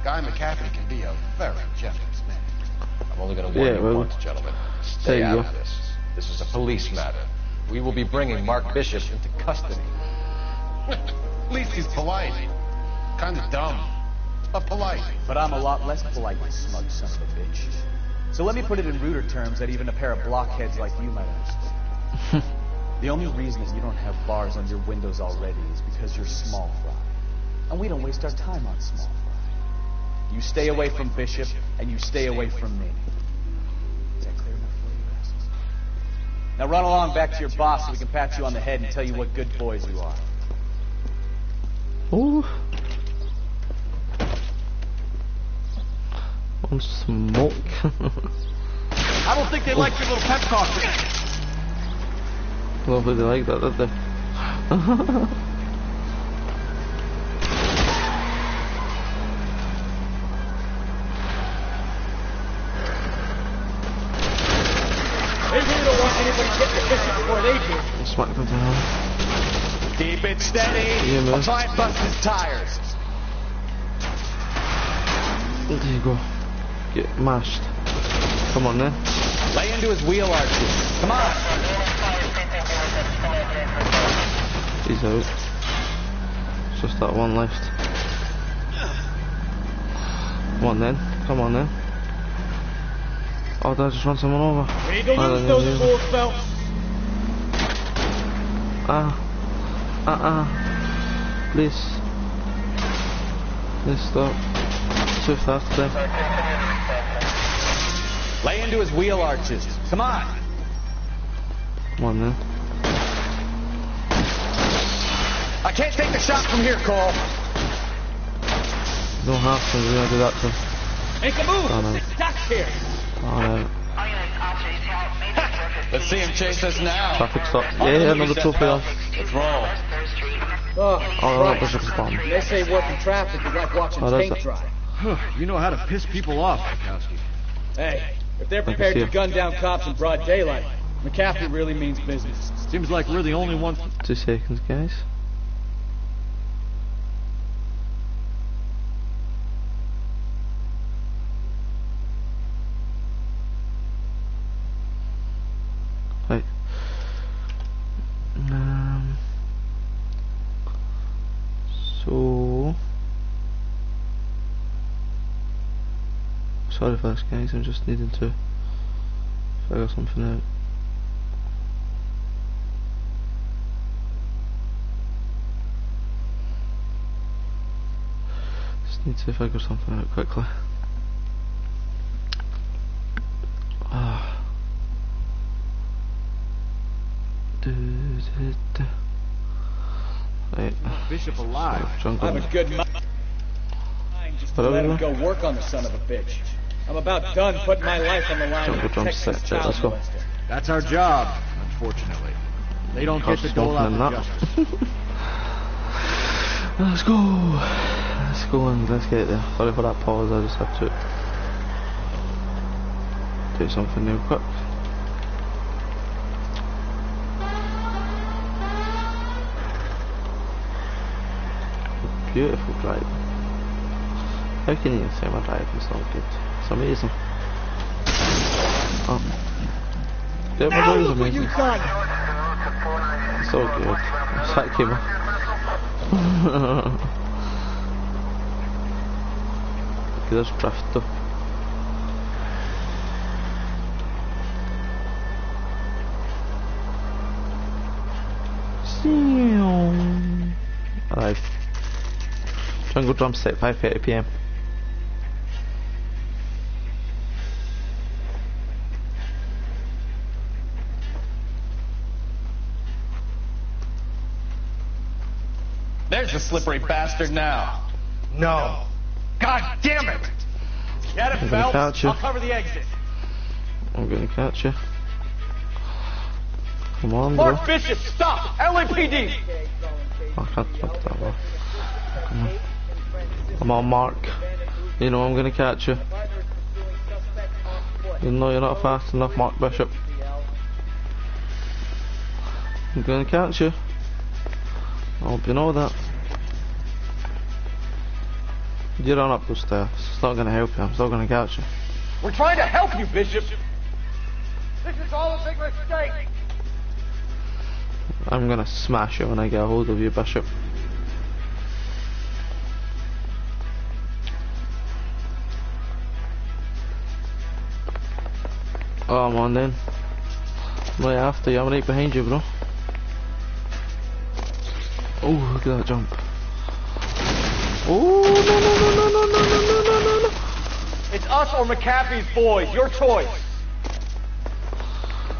Guy McCaffrey can be a very generous man. I'm only going to warn you once, gentlemen. Stay out you go. of this. This is a police matter. We will be bringing Mark Bishop into custody. At least he's polite. Kind of dumb, but polite. But I'm a lot less polite, you smug son of a bitch. So let me put it in ruder terms that even a pair of blockheads like you might understand. The only reason that you don't have bars on your windows already is because you're small fry. And we don't waste our time on small fry. You stay away from Bishop, and you stay away from me. Is that clear enough for you, rascals? Now run along back to your boss so we can pat you on the head and tell you what good boys you are. Ooh. On smoke. I don't think they like your little pep talk. Lovely, they like that, did they? They really don't want anybody getting the Bishop before they do. Smack them down. Keep it steady. Yeah, man. I'll try and bust his tires. There you go. Get mashed. Come on then. Lay into his wheel arches. Come on. He's out. It's just that one left. Come on then. Come on then. Oh, did I just run someone over? We need to lose those fools, Phelps. Please. Please stop. Too fast then. Lay into his wheel arches. Come on. Come on then. I can't take the shot from here, Cole. You don't have to, we're gonna do that to him. Make a move. Oh, no. Duck here. Oh no. Let's see him chase us now. Traffic stop. Yeah, another trophy off. Let's roll. Oh, Oh, Bishop's bomb. they say working traffic is like watching Oh, that's paint it. dry. You know how to piss people off, Bukowski. Hey, if they're I can prepared see to him. gun down cops in broad daylight, McCaffrey really means business. Seems like we're the only ones. 2 seconds, guys. Right. So sorry for this, guys. I'm just needing to figure something out. Just need to figure something out quickly. Right. Bishop alive. I have a good mind just to let him go work on the son of a bitch. I'm about done putting my life on the line to protect this child Let's go. molester. That's our job, unfortunately. They don't get to dole out the justice. Let's go. Let's go and let's get there. Sorry for that pause, I just had to do something real quick. Beautiful drive. How can you say my driving's not good? It's amazing. Oh. Yeah, my driving's amazing. So good. That came off. Look at this drift though. Alright. Jungle drum set 5:30 PM. There's the slippery bastard now. No. God damn it! Get it, I'm gonna Phelps. catch you. I'll cover the exit. I'm gonna catch you. Come on, bro. Mark Bishop, stop! LAPD! I can't stop that, bro. Come on. Come on, Mark. You know I'm gonna catch you. You know you're not fast enough, Mark Bishop. I'm gonna catch you. I hope you know that. You run up those stairs. It's not gonna help you. I'm still gonna catch you. We're trying to help you, Bishop! This is all a big mistake! I'm gonna smash you when I get a hold of you, Bishop. Oh, I'm on then. I'm right after you. I'm right behind you, bro. Oh, look at that jump. Oh, no. It's us or McAfee's boys. Your choice.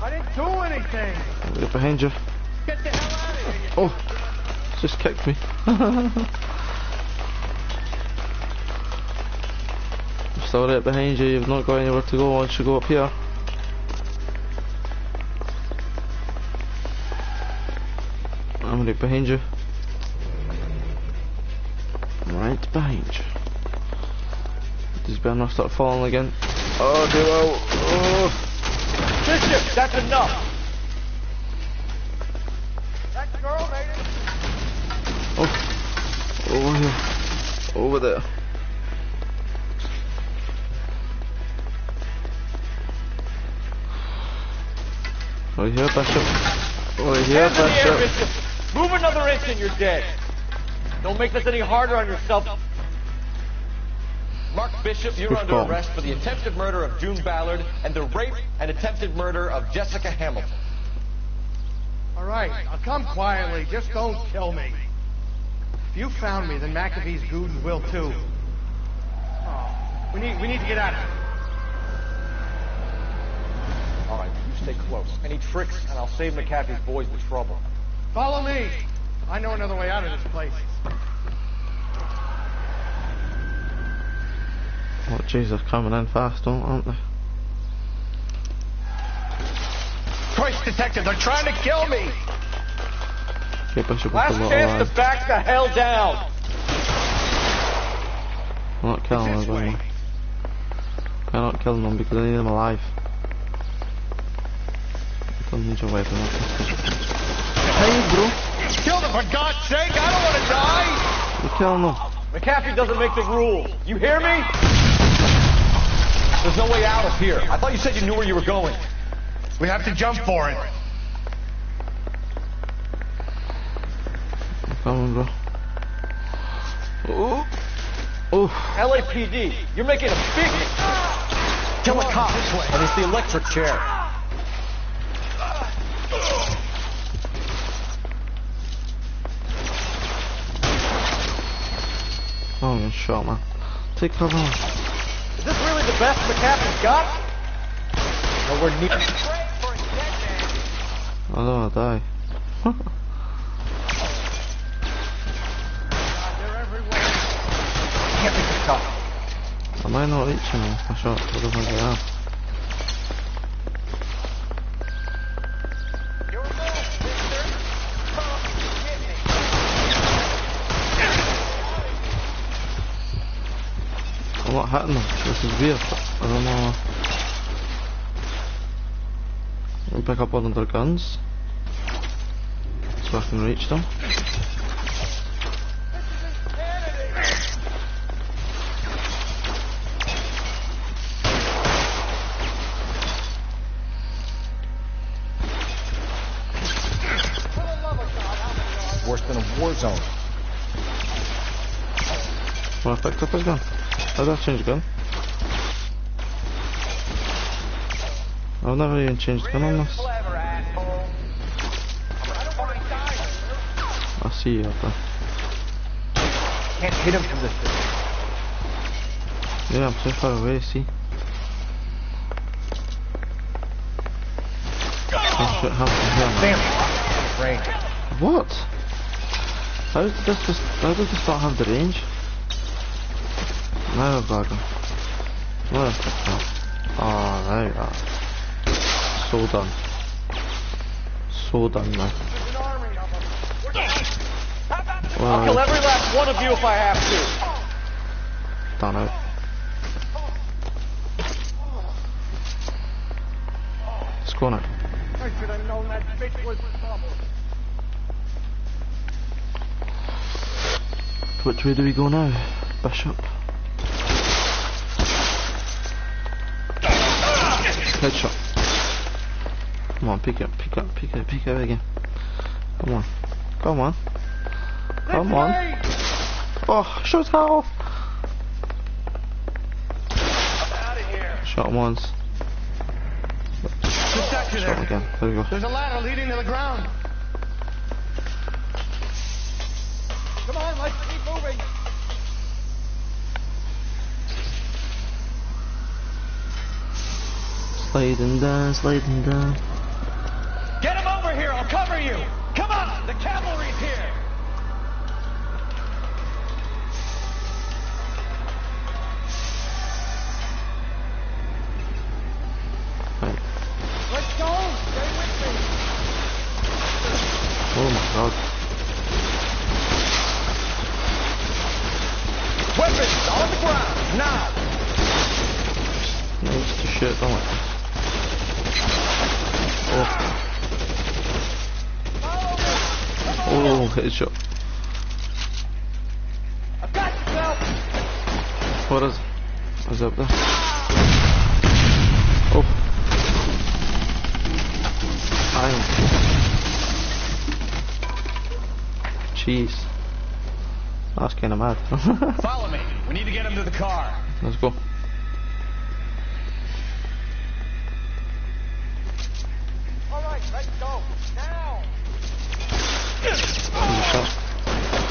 I didn't do anything! I'm right behind you. Get the hell out of here! Oh, just kicked me. I'm still right behind you. You've not got anywhere to go once you go up here. I'm right behind you. I'm right behind you. This better not start falling again. Oh, do oh. Bishop, that's enough! That girl made it! Oh, over here. Over there. Right here, Bishop. Right here, Hands in the air, Bishop. Bishop! Move another inch and you're dead. Don't make this any harder on yourself. Mark Bishop, you're Good under call. arrest for the attempted murder of June Ballard and the rape and attempted murder of Jessica Hamilton. All right, I'll come quietly. Just don't kill me. If you found me, then McAfee's Gooden will too. Oh, we need to get out of here. All right, you stay close. Any tricks, and I'll save McAfee's boys the trouble. Follow me. I know another way out of this place. Oh, jeez, they're coming in fast, aren't they? Christ, detective, they're trying to kill me! Okay, Bishop, Last chance to back the hell down! I'm not killing them, by the way. I'm not killing them because I need them alive. I don't need your weapon. Hey, bro! Kill them, for God's sake! I don't want to die! You're killing them. McAfee doesn't make the rules. You hear me? There's no way out of here. I thought you said you knew where you were going. We have to jump for it. I'm coming, bro. Oh! Oh! LAPD, you're making a big mistake. Kill a cop, and it's the electric chair. Oh, I'm shot, man. Take cover. Is this really the best McAfee's got? Nowhere near. I don't wanna die. They're everywhere. Can't make the cut. Am I not reaching them? I shot. What if I get out? I'm not hitting them. This is weird. I don't know. Let me pick up one of their guns so I can reach them. Worse than a war zone. Well, I picked up a gun. How did I change gun? I've never even changed gun on this. I see you up there. Can't hit him from this distance. Yeah, I'm so far away, see? Some shit happened here, man. Damn. Range. What? How does this not have the range? No, God. Where's the fuck? Oh, there you are. So done. So done, man. I'll kill every last one of you if I have to. Done out. Let's go now. I should have known that bitch was trouble. Which way do we go now, Bishop? Headshot. Come on, peek it, peek it, peek it, peek it again. Come on. Come on. Come on. Oh, shoot how? Shot him once. Shot him again. There we go. There's a ladder leading to the ground. Come on, let's keep moving. Sliding down, sliding down. Get him over here, I'll cover you! Come on, the cavalry's here! Let's go! Stay with me! Oh my God. Weapons on the ground, now! Nice to shit, don't it? Oh, headshot. I've got yourself! What is it? What's up there? Oh. Iron. Jeez. That's kinda mad. Follow me. We need to get him to the car. Let's go. Alright, let's go! Now!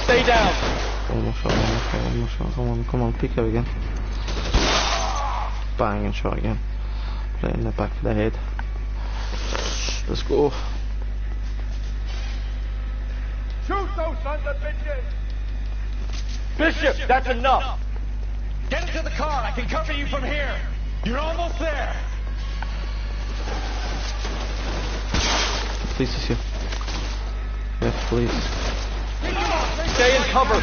Stay down! One more shot, one more shot, one more shot. Come on, come on, peek out again. Bang and shot again. Right in the back of the head. Let's go. Shoot those sons of bitches! Bishop, that's enough! Get into the car. I can cover you from here. You're almost there. Please, is here. Yes, please. Stay in cover!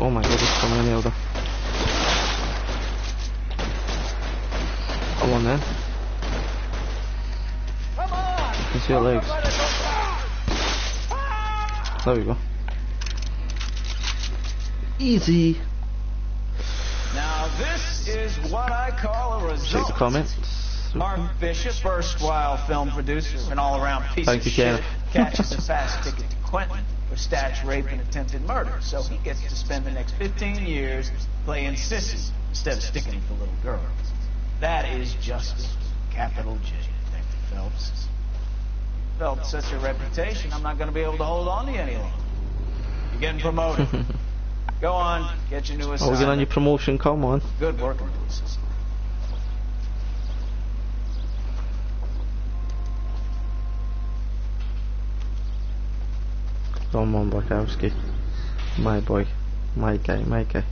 Oh my God, there's so many of them. Come on then. Come on! You can see your legs. There we go. Easy. Now this is what I call a result. Check the comments. Mark Bishop, erstwhile film producer and all-around piece Thank of you, shit, Kenneth. catches a fast ticket to Quentin for stacks, rape, and attempted murder. So he gets to spend the next 15 years playing sissies instead of sticking with the little girls. That is justice. Capital J, Detective Phelps. Felt such a reputation, I'm not going to be able to hold on to you any longer. You're getting promoted. Go on, get your new assignment. Oh, get on your promotion, come on. Good working, Lucis. Come on, Bukowski. My boy. My guy, my guy.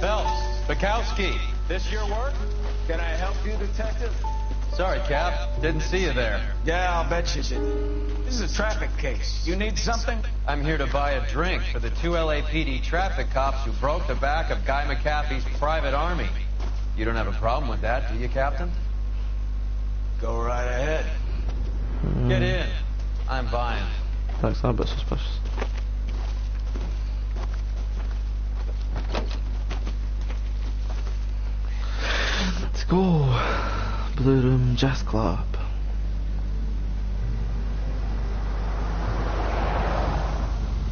Phelps, Bukowski, this your work? Can I help you, Detective? Sorry, Cap. Didn't see you there. Yeah, I'll bet you did. This is a traffic case. You need something? I'm here to buy a drink for the 2 LAPD traffic cops who broke the back of Guy McAfee's private army. You don't have a problem with that, do you, Captain? Go right ahead. Get in. I'm buying. That's not a bit suspicious. Let's go. Blue Room Jazz Club.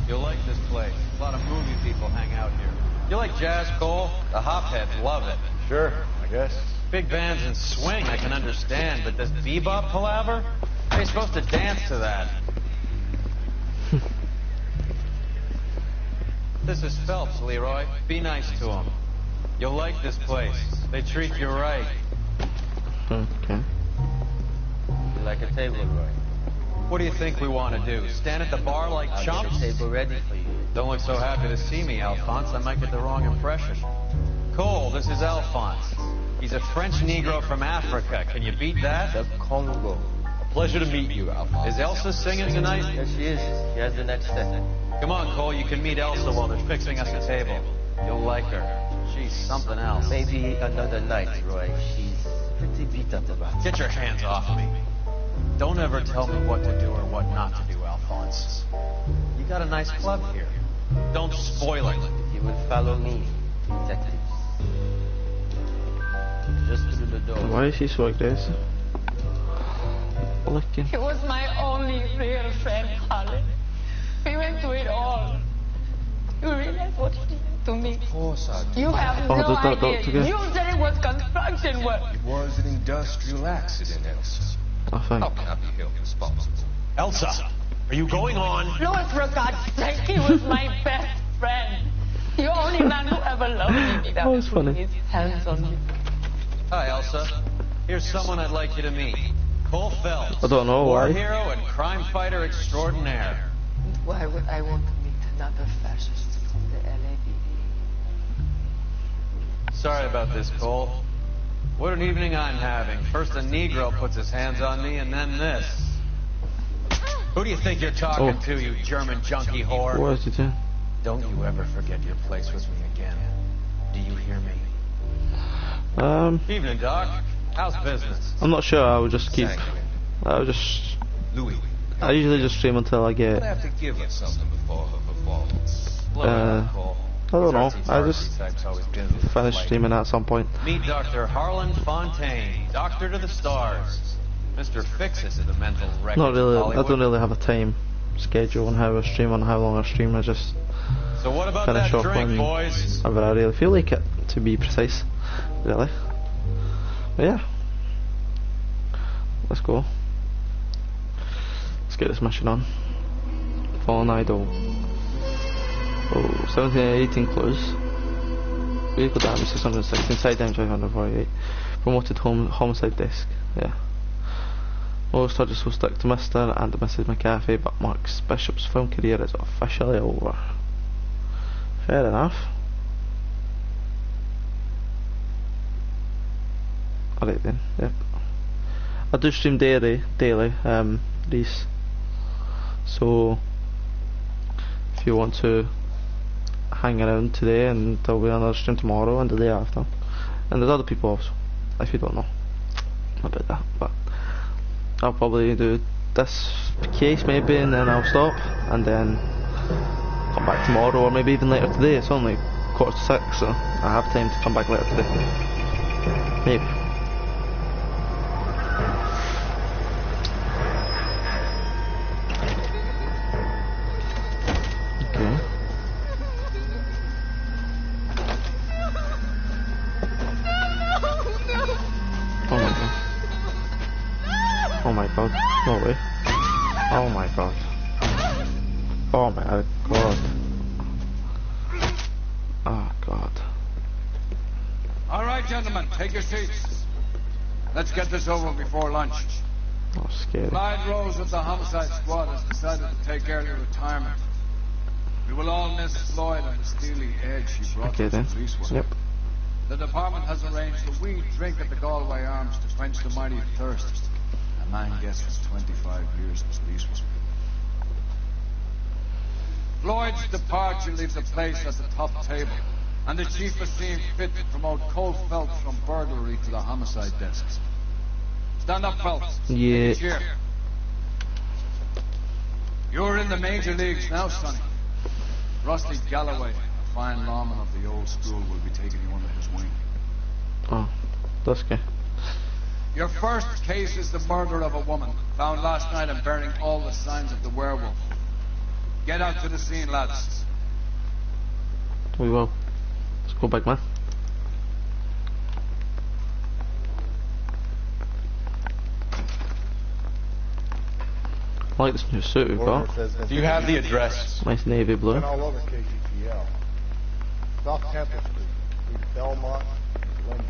You'll like this place. A lot of movie people hang out here. You like jazz, Cole? The hopheads love it. Sure, I guess. Big bands and swing I can understand, but this bebop palaver? How are you supposed to dance to that? This is Phelps, Leroy. Be nice to him. You'll like this place. They treat you right. Okay. You like a table, Roy? What do you think we want to do? Stand at the bar like I'll chumps? get a table ready for you. Don't look so happy to see me, Alphonse. I might get the wrong impression. Cole, this is Alphonse. He's a French Negro from Africa. Can you beat that? The Congo. A pleasure to meet you, Alphonse. Is Elsa singing tonight? Yes, she is. She has the next step. Come on, Cole. You can meet Elsa while they're fixing us a table. You'll like her. She's something else. Maybe another night, Roy. She's pretty beat up about it. Get your hands off me. Don't ever tell me what to do or what not to do, Alphonse. You got a nice club here. Don't spoil it. You will follow me, detective. Just through the door. Why is he so aggressive? Looking. He was my only real friend, Harlan. We went through it all. You realize what he did to me? Of course I do. You have no idea. Together. You said it was construction work. It was an industrial accident, Elsa. I think. How can I be held responsible? Elsa, are you going on? Louis, for God's sake, he was my best friend. The only man who ever loved me without was funny. putting his hands on me. Hi, Elsa. Here's someone I'd like you to meet. Cole Phelps. I don't know war why. hero and crime fighter extraordinaire. Why would I want to meet another fascist from the LAPD? Sorry about this, Cole. What an evening I'm having. First a Negro puts his hands on me, and then this. Who do you think you're talking to, you German junkie whore? What is it doing? Don't you ever forget your place with me again. Do you hear me? Evening, Doc. How's business? I'm not sure. I would just keep. I would just. Louis. I usually just stream until I get. I have to give her something before her performance. I don't know. I just finish streaming at some point. Meet Dr. Harlan Fontaine, Doctor to the Stars. Mr. Fix-It to the mental record. Not really. I don't really have a time schedule on how I stream, on how long I stream. I just so what about finish that off drink, when boys? I really feel like it, to be precise. Really. But yeah. Let's go. Let's get this mission on. Fallen Idol. Oh, 17 and 18 clues. Vehicle damage 616, side damage 548. Promoted homicide desk. Yeah. Most charges will stick to Mr. and Mrs. McAfee, but Mark's Bishop's film career is officially over. Fair enough. Alright then, yep. I do stream daily, Reese. So, if you want to hang around today, and there'll be another stream tomorrow and the day after. And there's other people also, if you don't know about that. But I'll probably do this case maybe, and then I'll stop, and then come back tomorrow, or maybe even later today. It's only 5:45, so I have time to come back later today. Maybe. Okay. Oh my god. Oh my god. No way. Oh my god. Oh my god. Oh god. All right, gentlemen, take your seats. Let's get this over before lunch. Oh, scary. Clyde Rose of the homicide squad has decided to take early retirement. We will all miss Floyd and the steely edge she brought to the police work. Yep. The department has arranged a wee drink at the Galway Arms to quench the mighty thirst. A man gets his 25 years in police work. Floyd's departure leaves a place at the top table, and the chief has seen fit to promote Cole Phelps from burglary to the homicide desks. Stand up, Phelps. Yeah. Take a cheer. You're in the major leagues now, Sonny. Rusty Galloway, a fine lawman of the old school, will be taking you under his wing. Oh, that's good. Your first case is the murder of a woman, found last night and bearing all the signs of the werewolf. Get out to the scene, lads. We will. Let's go back, man. I like this new suit we've got. Do you have the address? Nice navy blue. All over KGPA. ATL. South Temple Street, between Belmont and Glendale.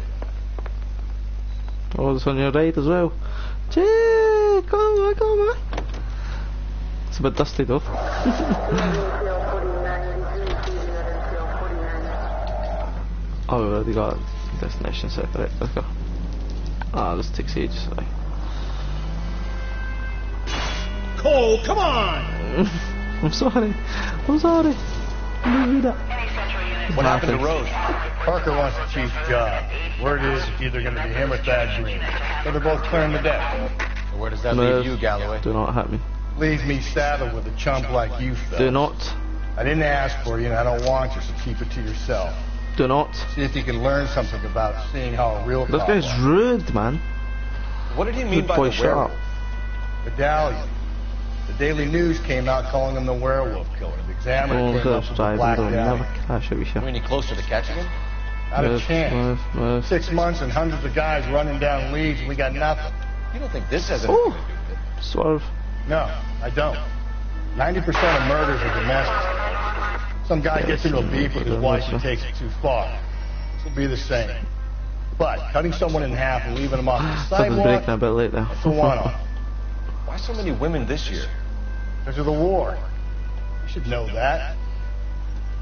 Oh, it's on your right as well. Gee, come on. It's a bit dusty though. Oh, we've already got a destination set, right, let's go. Ah, this takes ages, sorry. Cole, come on! I'm sorry. Leave me that. What happened to Rose? Parker wants the chief's job. Word is it's either going to be him or Thad Green. So they're both clearing the deck. So where does that leave you, Galloway? Do not hit me. Leaves me saddled with a chump like you, Phelps. Do not. I didn't ask for you, and I don't want you, so keep it to yourself. Do not. See if you can learn something about seeing how a real This cop guy's works. rude, man. What did he mean by boy, the shut werewolf? up. Medallion. The Daily News came out calling him the werewolf killer. The Examiner Oh, came up that's with the right. Black Never Dahlia. cash it, we shall. Are we any closer to catching him? Not a Move, chance. move. 6 months and hundreds of guys running down leads, and we got nothing. You don't think this has anything to do with it? Swerve. No, I don't. 90% of murders are domestic. Some guy gets into a beef with his wife and takes it too far. This will be the same. But cutting someone in half and leaving them off the Something's sidewalk, breaking a bit late there. that's the one-off. Why so many women this year? Because of the war. You should know that.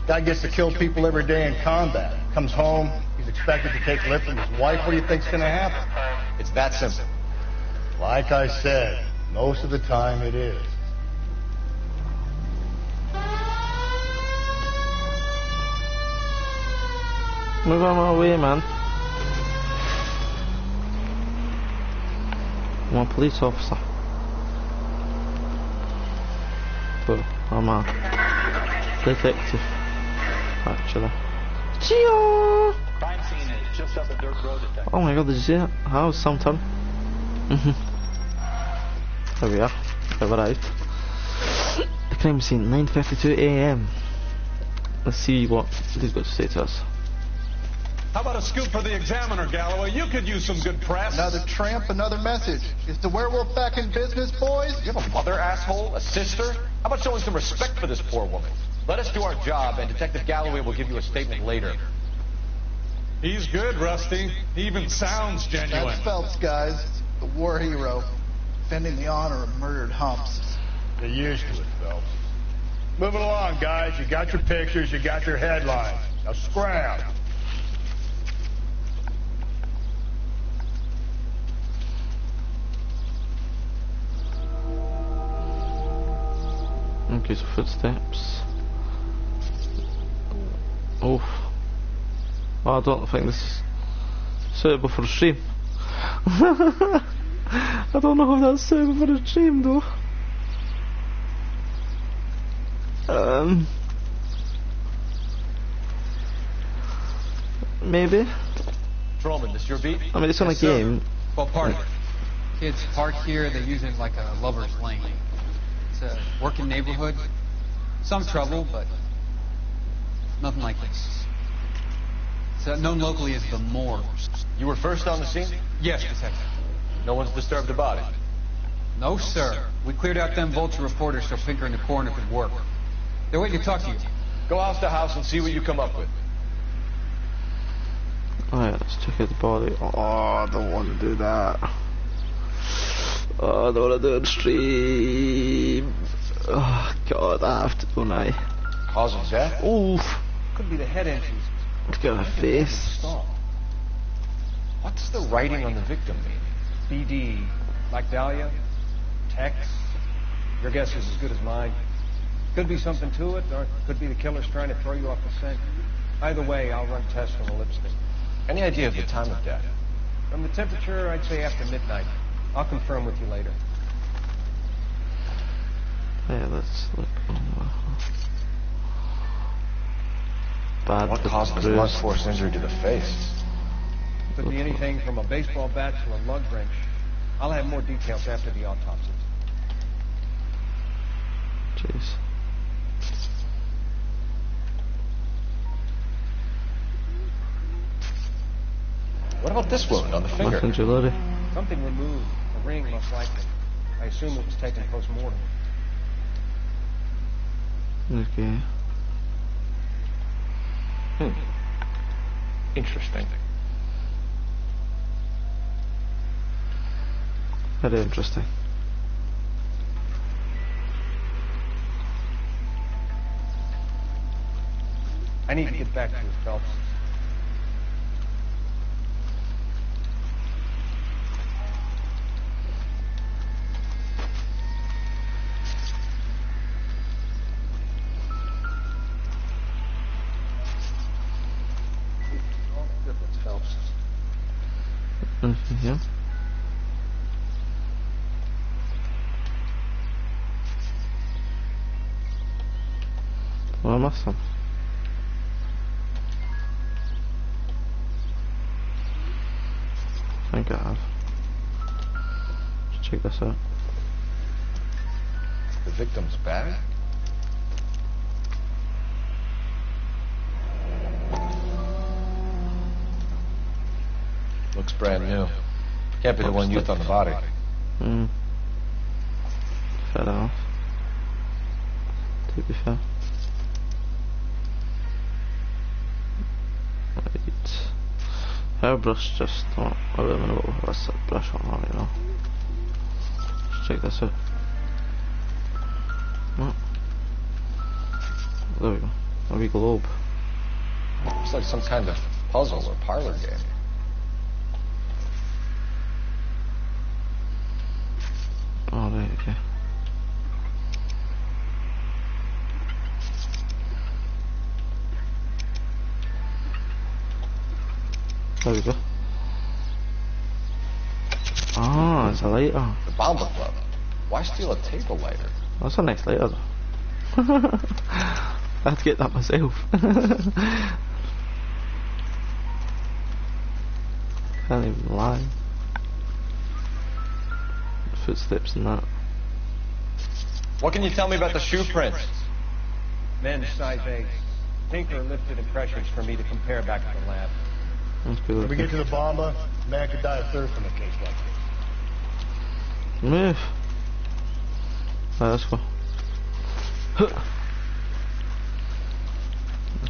Guy gets to kill people every day in combat. Comes home, he's expected to take lip from his wife. What do you think's going to happen? It's that simple. Like I said, most of the time it is. Move on my way, man. I'm a police officer. But I'm a detective, actually. Chia! Crime scene is just up a dirt road. Oh my god, did you see that? That was some time. There we are. I've arrived. The crime scene, 9:52 AM. Let's see what they've got to say to us. How about a scoop for the Examiner, Galloway? You could use some good press. Another tramp, another message. Is the werewolf back in business, boys? You have a mother, asshole? A sister? How about showing some respect for this poor woman? Let us do our job, and Detective Galloway will give you a statement later. He's good, Rusty. He even sounds genuine. That's Phelps, guys. The war hero. Defending the honor of murdered humps. Get used to it, Phelps. Moving along, guys. You got your pictures, you got your headlines. Now scram. Okay, so footsteps. Oof. Oh, I don't think this is suitable for a stream. I don't know if that's suitable for a stream though. Maybe. Patrolman, this your beat? I mean, it's on a game. Well, park. Kids park here, they use it like a lover's lane. It's a working neighborhood. Some trouble, but nothing like this. It's known locally as the morgue. You were first on the scene? Yes, Detective. No one's disturbed about it? No, sir. We cleared out them vulture reporters so Pinker and the coroner could work. They're waiting to talk to you. Go house to house and see what you come up with. Alright, let's check his body. Oh, I don't want to do that. Oh, I don't want to do it on stream. Oh, God, I have to, don't I? Cause of death? Oof. Could be the head injuries. Look at her face. What does the writing on the victim mean? BD, Black Dahlia, Tex. Your guess is as good as mine. Could be something to it, or it could be the killer's trying to throw you off the scent. Either way, I'll run tests from the lipstick. Any idea of the time of death? From the temperature, I'd say after midnight. I'll confirm with you later. Yeah, let's look. Bad. What caused the blunt force injury to the face? Could be anything from a baseball bat to a lug wrench. I'll have more details after the autopsy. Jeez. What about this wound on the finger? Nothing jewelry. Something removed. A ring, most likely. I assume it was taken post-mortem. Okay. Interesting. Very interesting. I need to get back to you, Phelps. Phelps. Anything here? Well, I must have. I think I have. Let's check this out. The victim's bag? Looks brand new. Can't be the one used on the body. Fair enough. To be fair. Right. Hairbrush just not eliminable. That's that brush on, you know. Let's check this out. Oh. There we go. A wee globe. Looks like some kind of puzzle or parlor game. Oh, right, okay. There we go. Ah, it's a lighter. The Bomba Club. Why steal a table lighter? That's a nice lighter though. I had to get that myself. Can't even lie. Footsteps and that. What can you tell me about the shoe prints? Men, size 8. Tinker lifted impressions for me to compare back to the lab. When we get to the Bomba, man could die of thirst in a case like this. Move. Right, let's go. The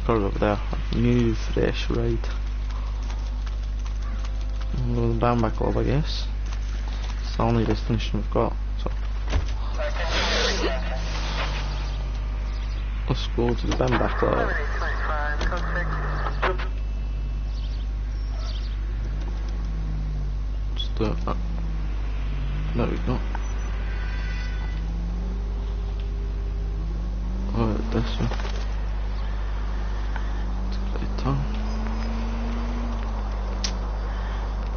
car's over there. New, fresh ride. We'll go to the Bamba Club, I guess. It's the only destination we've got, so. Let's go to the Bamba Club. Let's do it. There we go. Oh, this one. Let's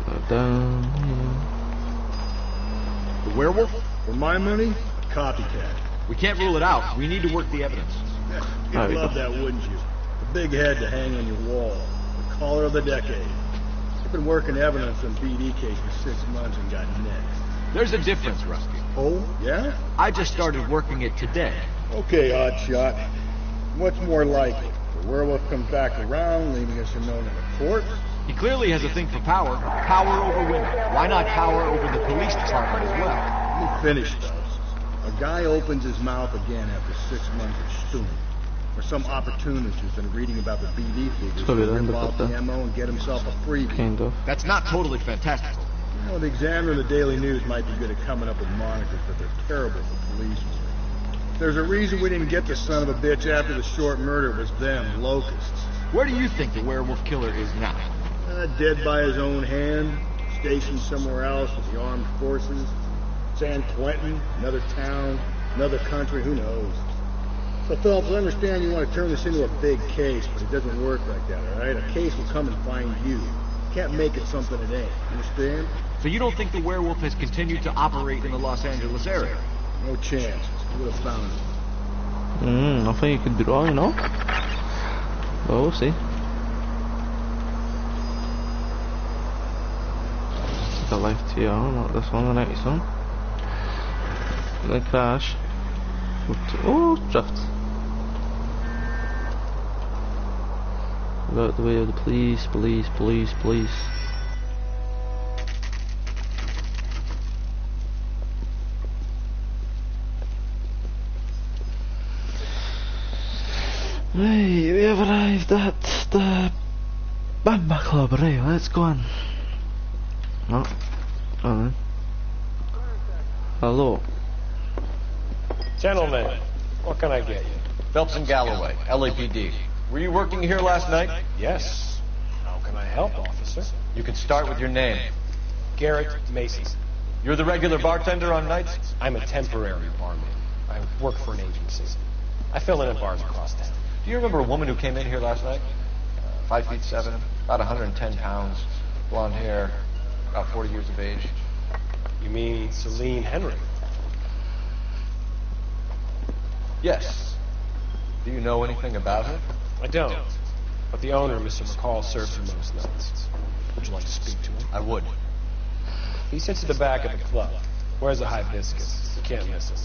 go down here. The werewolf? For my money, a copycat. We can't rule it out. We need to work the evidence. You'd love that, wouldn't you? The big head to hang on your wall. The caller of the decade. I've been working evidence on BD case for 6 months and got next. There's a difference, Rusty. Oh, yeah? I just started working it today. Okay, oddshot. What's more likely? The werewolf comes back around, leaving us unknown in a corpse? He clearly has a thing for power. Power over women. Why not power over the police department as well? Let me finish those. A guy opens his mouth again after 6 months of stewing. Or some opportunist who's been reading about the BD figures to rip off the ammo and get himself a freebie. Kind of. That's not totally fantastical. You know, the Examiner and the Daily News might be good at coming up with monikers, but they're terrible for police. There's a reason we didn't get the son of a bitch after the short murder. It was them, locusts. Where do you think the werewolf killer is now? Dead by his own hand, stationed somewhere else with the armed forces. San Quentin, another town, another country, who knows? So, Phelps, I understand you want to turn this into a big case, but it doesn't work like that, all right? A case will come and find you. Can't make it something it ain't. Understand? So you don't think the werewolf has continued to operate in the Los Angeles area? No chance. We would have found it. Nothing you could draw, you know? But we'll see. The left here, not this one, the next one. Then crash. Oh, drift. Out the way of the police, police, police, police. Hey, we have arrived at the Bamba Club, right, let's go on. No. Oh, hello. Gentlemen, what can I get you? Phelps and Galloway, LAPD. Were you working here last night? Yes. How can I help, officer? You can start with your name. Garrett Mason. You're the regular bartender on nights? I'm a temporary barman. I work for an agency. I fill in at bars across town. Do you remember a woman who came in here last night? 5'7", about 110 pounds, blonde hair, about 40 years of age. You mean Celine Henry? Yes. Do you know anything about her? I don't. But the owner, Mr. McCall, serves her most nights. Would you like to speak to him? I would. He sits at the back of the club. Wears a hibiscus. You can't miss him.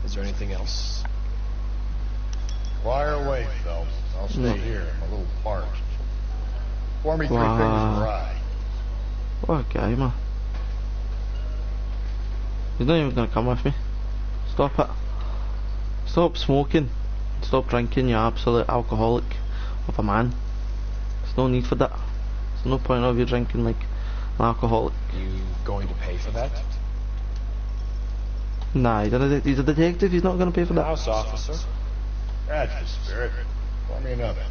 Is there anything else? Fire away, Phelps. I'll stay here. I'm a little parched. Pour me 3 fingers of rye. What a guy, man. He's not even gonna come with me. Stop it. Stop smoking. Stop drinking, you absolute alcoholic of a man. There's no need for that. There's no point of you drinking like an alcoholic. You going to pay for that? Nah, he's a detective, he's not gonna pay for that. House officer. That's the spirit. Pour me another.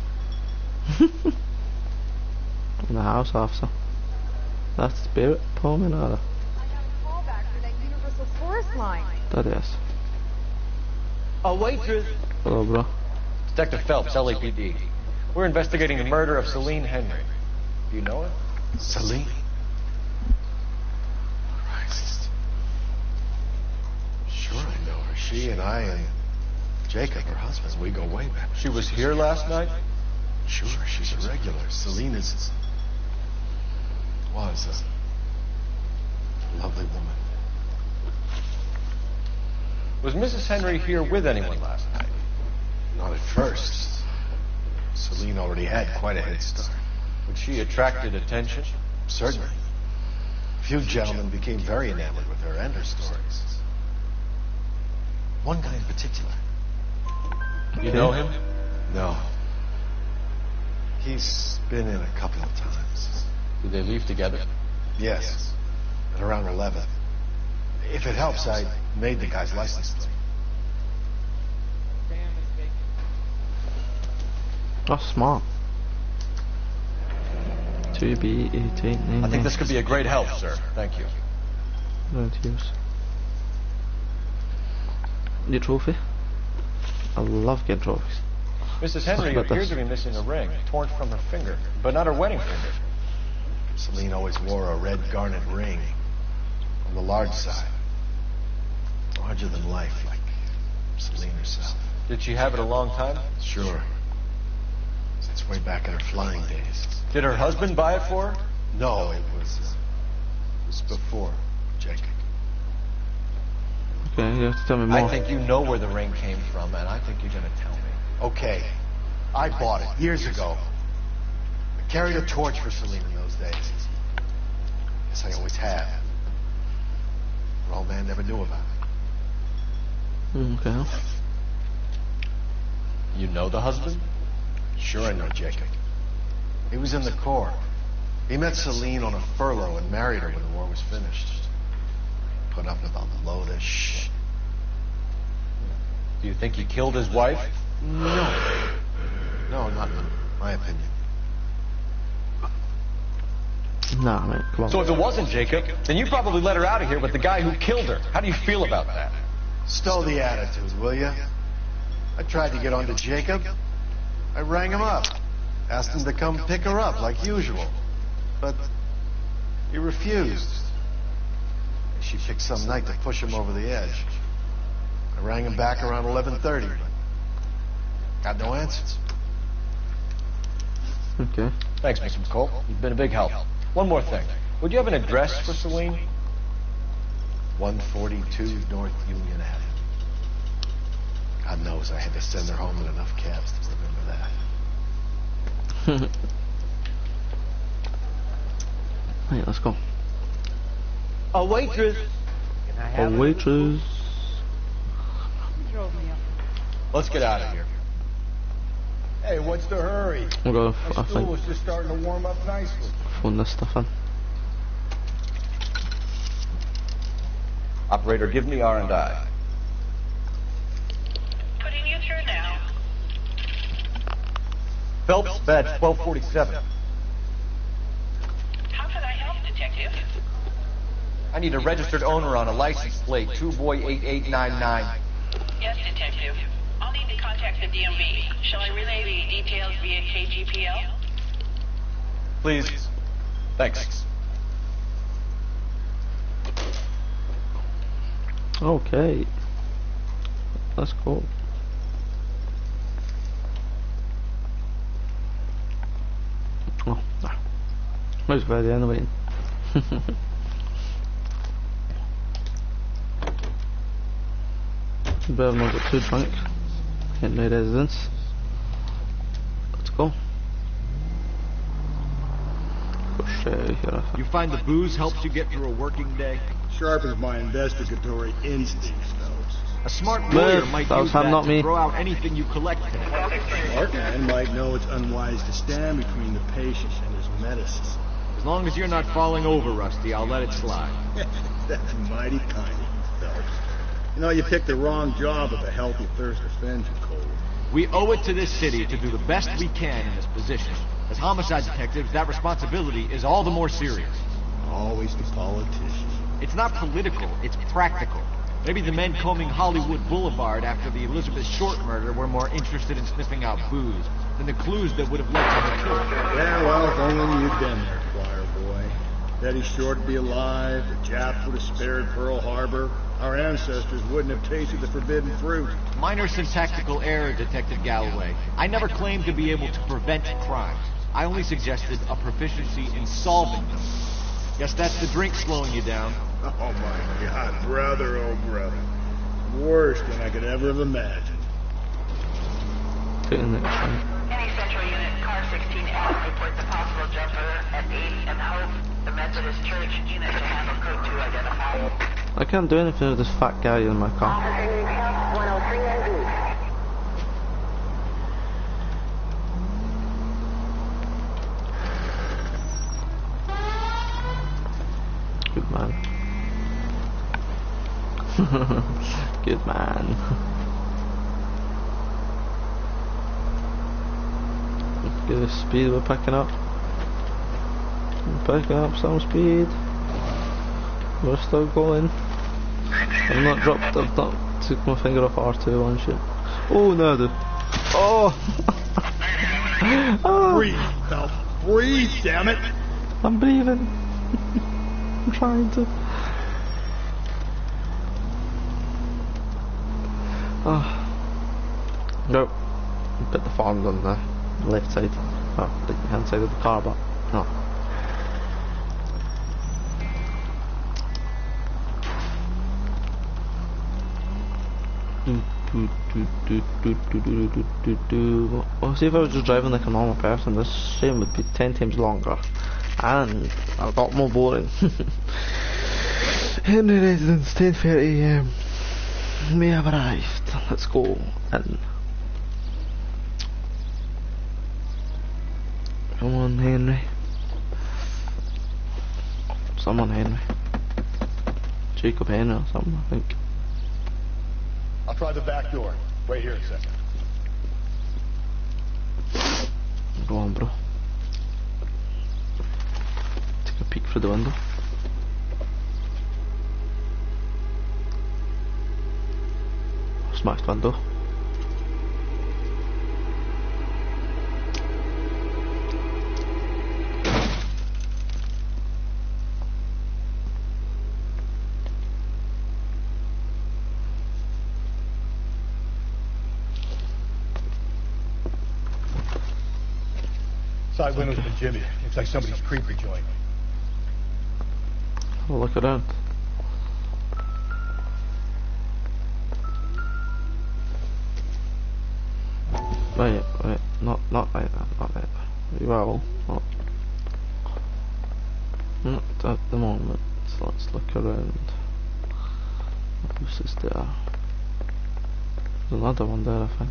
The house officer. That's the spirit. Pour me another. I got a call back for that Universal Forest line. That is. A waitress. Hello, bro. Detective Phelps, LAPD. We're investigating the murder of Celine Henry. Do you know her? Celine? Christ. Sure I know her. She and I and Jacob, her husband, we go way back. She was here last night? Sure, she's a regular. Celine was a lovely woman. Was Mrs. Henry here with anyone last night? Not at first. Celine already had quite a head start. But she attracted attention? Certainly. A few gentlemen became very enamored with her and her stories. One guy in particular. You know him? No. He's been in a couple of times. Did they leave together? Yes. At around 11. If it helps, I made the guy's license plate. Oh, smart. 2B88. I think this could be a great help, sir. Thank you. Don't use. Your trophy? I love getting trophies. Mrs. Henry appears to be missing a ring, torn from her finger, but not her wedding finger. Celine always wore a red garnet ring on the large side. Larger than life, like Celine herself. Did she have it a long time? Sure. Since way back in her flying days. Did her husband buy it for her? No, it was before Jacob. Okay, you have to tell me more. I think you know where the ring came from, and I think you're going to tell me. Okay. I bought it years ago. I carried a torch for Celine in those days. Guess I always have. But old man never knew about it. Okay. You know the husband? Sure I know Jacob. He was in the Corps. He met Celine on a furlough and married her when the war was finished. Put up with a load of shit. Do you think he killed his wife? No. No, not in my opinion. Nah, mate, come on. So if it wasn't Jacob, then you probably let her out of here with the guy who killed her. How do you feel about that? Stow the attitude, will you? I tried to get onto Jacob. I rang him up. Asked him to come pick her up, like usual. But he refused. She picked some night to push him over the edge. I rang him back around 11:30, but got no answers. Okay. Thanks, Mr. McCall. You've been a big help. One more thing. Would you have an address for Celine? 142 North Union Avenue. God knows I had to send her home in enough cabs to remember that. Right, let's go. A waitress. A waitress. Drove me up. Let's get out of here. Hey, what's the hurry? I'm going My I stool think was just starting to warm up nicely. phone this stuff in. Operator, give me R&I. Putting you through now. Phelps, badge 1247. How can I help, Detective? I need a registered owner on a license plate, 2boy8899. Yes, Detective. I'll need to contact the DMV. Shall I relay the details via KGPL? Please. Thanks. Okay. That's cool. Oh, no. Most by the end of it. But I've not got too drunk. In my residence. Let's go. You find the booze helps you get through a working day? Sharpens my investigatory instincts, Phelps. A smart lawyer might use that not to me. throw out anything you collect today. Smart man might know it's unwise to stand between the patient and his medicine. As long as you're not falling over, Rusty, I'll let it slide. That's mighty kind of you, Phelps. You know, you picked the wrong job if a healthy thirst offends you, Cole. We owe it to this city to do the best we can in this position. As homicide detectives, that responsibility is all the more serious. Always the politician. It's not political, it's practical. Maybe the men combing Hollywood Boulevard after the Elizabeth Short murder were more interested in sniffing out booze than the clues that would have led to her killing. Yeah, well, if only you'd been there, choir boy. Betty Short would be alive, the Japs would have spared Pearl Harbor, our ancestors wouldn't have tasted the forbidden fruit. Minor syntactical error, Detective Galloway. I never claimed to be able to prevent crimes. I only suggested a proficiency in solving them. Guess that's the drink slowing you down. Oh my God, brother, oh brother. Worse than I could ever have imagined. Getting that shit. Any central unit, car 16F, report the possible jumper at 8 and Hope, the Methodist Church unit to handle code 2 identified. I can't do anything with this fat guy in my car. Good man. Good man. Look at the speed we're picking up. We're picking up some speed. We're still going. I've not took my finger off R2 on shit. Oh no I do. Oh! Oh. Breathe, Phelps. Breathe, damn it! I'm breathing. I'm trying to. Oh. Nope. Put the farms on the left side. Oh, the hand side of the car, but no. Well, see if I was just driving like a normal person, this stream would be 10 times longer and a lot more boring. Henry Residence, 10:30 AM. We have arrived. Let's go in. Come on, Henry. Someone, Henry. Jacob Henry or something, I think. I'll try the back door. Wait here a second. Go on, bro. Take a peek through the window. Smashed window. Side window's been jimmy. Looks like somebody's creepy joint. Have a look around. Wait, not like that, not like that. Well, not at the moment, so let's look around. What else is there? There's another one there, I think.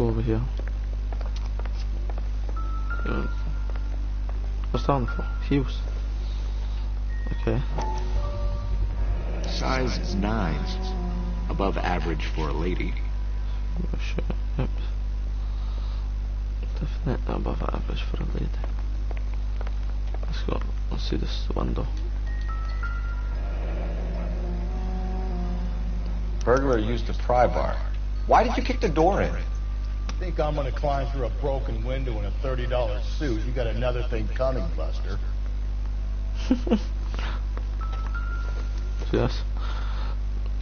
go over here. What's down for? Hughes. Okay. Size 9. Above average for a lady. Oh, shit. Yep. Definitely above average for a lady. Let's go. Let's see this window. Burglar used a pry bar. Why did you kick the door in? Think I'm gonna climb through a broken window in a $30 suit? You got another thing coming, Buster. Yes.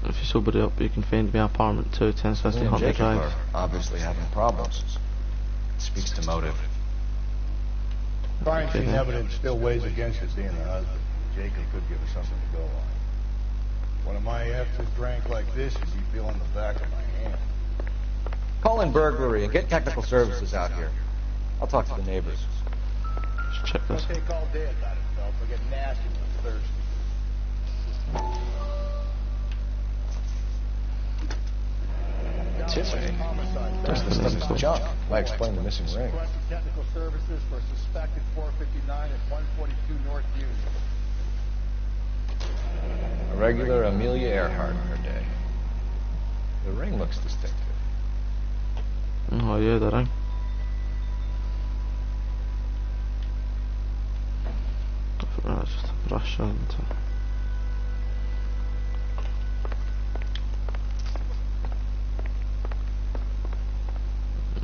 If you sober it up, you can find my apartment 2, 1060 Hunter Jacob Drive. are obviously having problems. It speaks to motive. Crime scene evidence still weighs against it being the husband. Jacob could give us something to go on. One of my exes drank like this, you'd be feeling the back of my hand. Call in burglary and get technical services out here. I'll talk to the neighbors. Just check this. Don't take all day about it, Phelps. I'll get nasty when I'm thirsty. Tiffany? This stuff is junk. Might explain the missing ring. Technical services for suspected 459 at 142 North Union. A regular Amelia Earhart in her day. The ring looks distinctive. Oh yeah, the ring. Just a brush and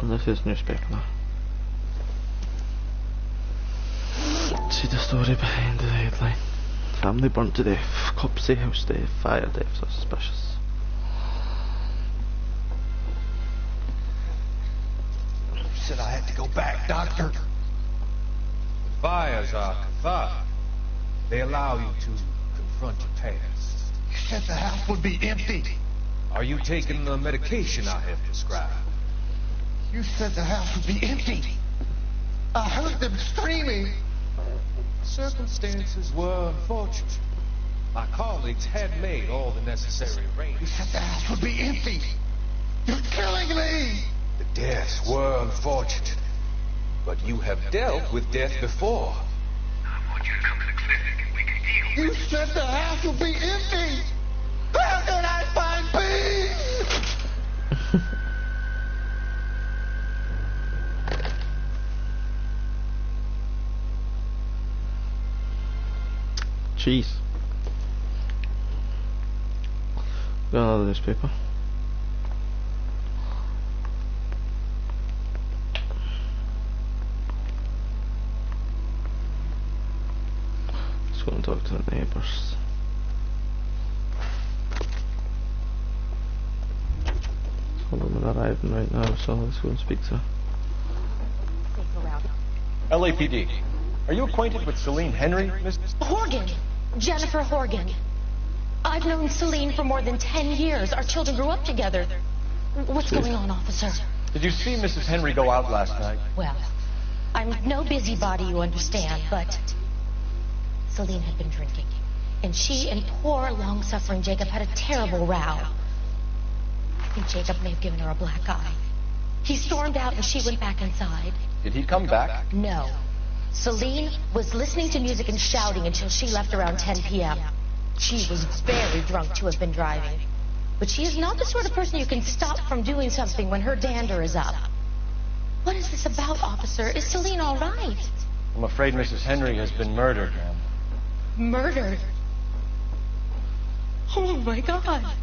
this is newspaper now. See the story behind the headline. Family burnt to death. Cops say house death. Fire deaths are suspicious. You said I had to go back, Doctor. Fires are cathartic. They allow you to confront your past. You said the house would be empty. Are you taking the medication I have prescribed? You said the house would be empty. I heard them screaming. Circumstances were unfortunate. My colleagues had made all the necessary You arrangements. said the house would be empty. You're killing me. The deaths were unfortunate. But you have dealt with death before. I want you to come to the clinic and we can deal. You said the house would be empty. How can I find peace? Jeez. Got another newspaper. Let's go and talk to the neighbours. Some of them are arriving right now, so let's go and speak to her. LAPD. Are you acquainted with Celine Henry, Miss? Horgan! Jennifer Horgan. I've known Celine for more than 10 years. Our children grew up together. What's going on, officer? Did you see Mrs. Henry go out last night? Well, I'm no busybody, you understand, but Celine had been drinking. And she and poor, long-suffering Jacob had a terrible row. I think Jacob may have given her a black eye. He stormed out and she went back inside. Did he come back? No. Celine was listening to music and shouting until she left around 10 p.m. She was very drunk to have been driving. But she is not the sort of person you can stop from doing something when her dander is up. What is this about, officer? Is Celine all right? I'm afraid Mrs. Henry has been murdered, ma'am. Murdered? Oh, my God.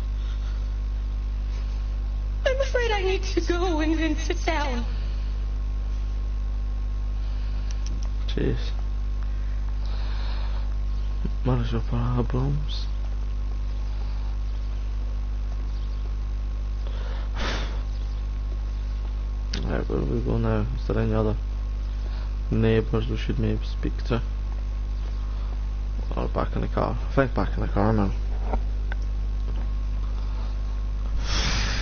I'm afraid I need to go and sit down. Jeez. What is your problems? Alright, where do we go now? Is there any other neighbours we should maybe speak to? Or back in the car? I think back in the car now.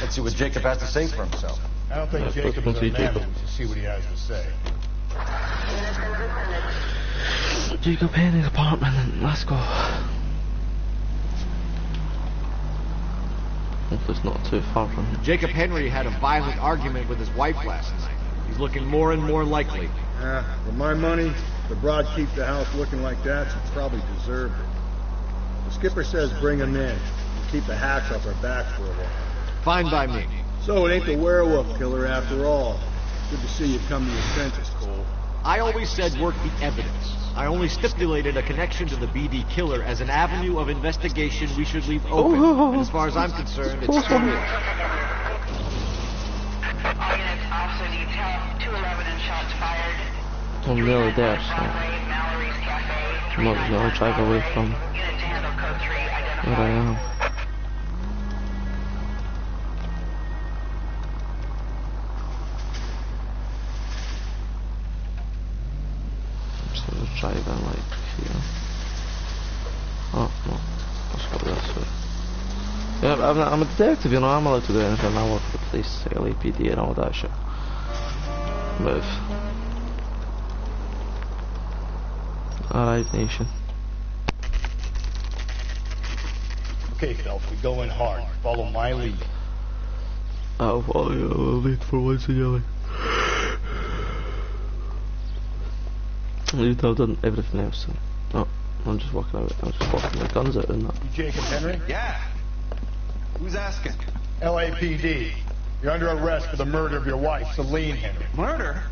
Let's see what Jacob has to say for himself. I don't think Jacob is a man, but we should see what he has to say. Jacob Henry's apartment, let's go. Hopefully it's not too far from him. Jacob Henry had a violent argument with his wife last night. He's looking more and more likely. For my money, the broad keep the house looking like that, she probably deserved it. The skipper says bring him in. We'll keep the hacks off our backs for a while. Fine by me. So it ain't the werewolf killer after all. Good to see you come to your senses, Cole. I always said work the evidence. I only stipulated a connection to the BD killer as an avenue of investigation we should leave open. And as far as I'm concerned, it's still is. I'm nearly there, so I'm not going to drive away from where I am. So let's try then like here. Oh no, let's go this way. Yeah, I'm a detective, you know, I'm allowed to do anything. I work for the police, LAPD and all that shit. Move. Alright, nation. Okay, Phelps, we go in hard. Follow my lead. I'll follow your lead for once again. You've done everything else. So. Oh, I'm just walking out. I'm just walking my guns out in that. You Jacob Henry? Yeah. Who's asking? LAPD. You're under arrest for the murder of your wife, Celine Henry. Murder?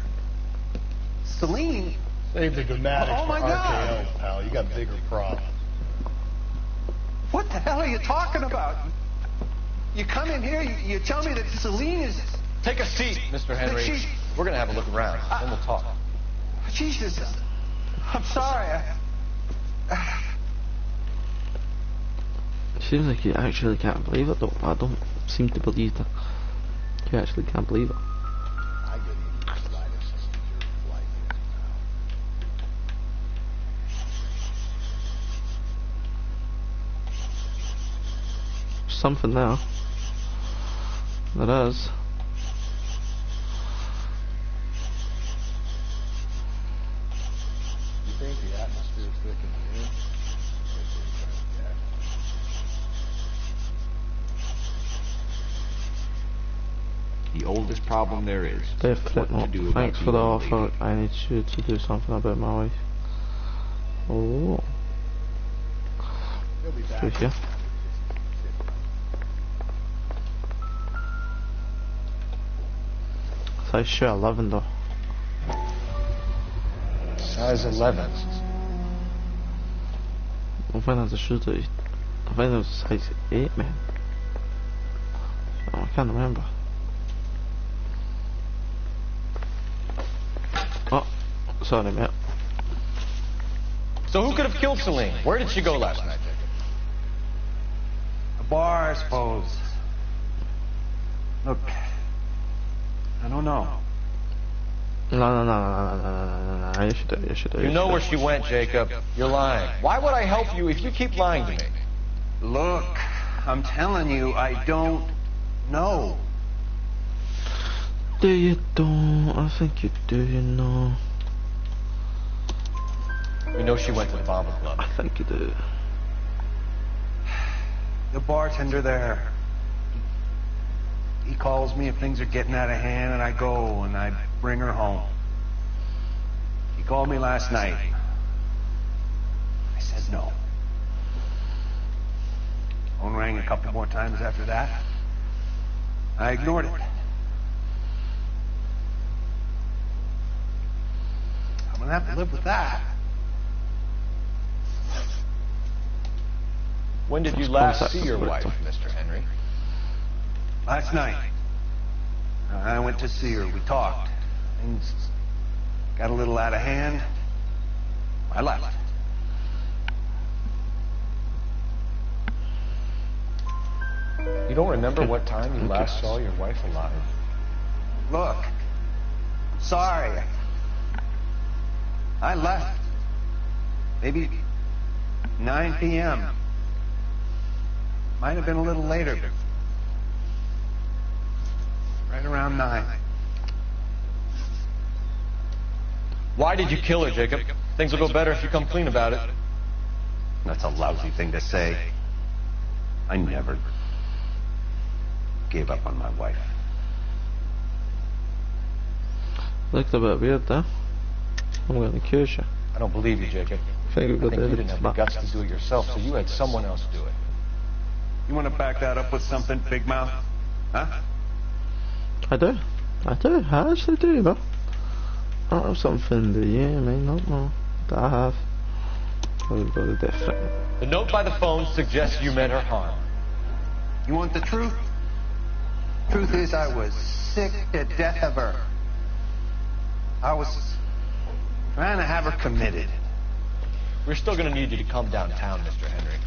Celine? Save the dramatics Oh, my for God. RKO, pal. You got bigger problems. What the hell are you talking about? You come in here, you tell me that Celine is... Take a seat, Mr. Henry. We're gonna have a look around, then we'll talk. Jesus. I'm sorry. Seems like you actually can't believe it though. I don't seem to believe that. You actually can't believe it. Something there. There is. You think the atmosphere's thick in here? The oldest problem there is. Definitely not. Thanks for the offer. I need you to do something about my wife. Oh. Through here. Size sure 11 though. Size 11. I think that's a shooter. I think it was size 8, man. Oh, I can't remember. Oh, sorry, mate. So who could have killed Celine? Where did she go last night, Jacob? A bar, I suppose. Look, I don't know. No. You should do. You know where she went, Jacob. You're lying. Why would I help you if you keep lying to me? Look, I'm telling you, I don't know. Do you don't? I think you do, you know. You know she went to the Bomber Club. I think you do. The bartender there. He calls me if things are getting out of hand, and I go and I bring her home. He called me last night. I said no. Phone rang a couple more times after that. I ignored it. I'm gonna have to live with that. When did you last see your wife, Mr. Henry? Last night. I went to see her. We talked. Things got a little out of hand. I left. You don't remember what time you last saw your wife alive? Look, sorry. I left. Maybe 9 p.m. Might have been a little later, but right around 9. Why did you kill her, Jacob? Things will go better if you come clean about it. That's a lousy thing to say. I never. gave up on my wife. Looked a bit weird there. I'm going to accuse you. I don't believe you, Jacob. I think you didn't have the guts to do it yourself, so you had someone else do it. You want to back that up with something, Big Mouth? Huh? I do. I actually do, you know. I have something that you may not know that I have. We've got a different. The note by the phone suggests you meant her harm. You want the truth? Truth is, I was sick to death of her. I was trying to have her committed. We're still going to need you to come downtown, Mr. Henry.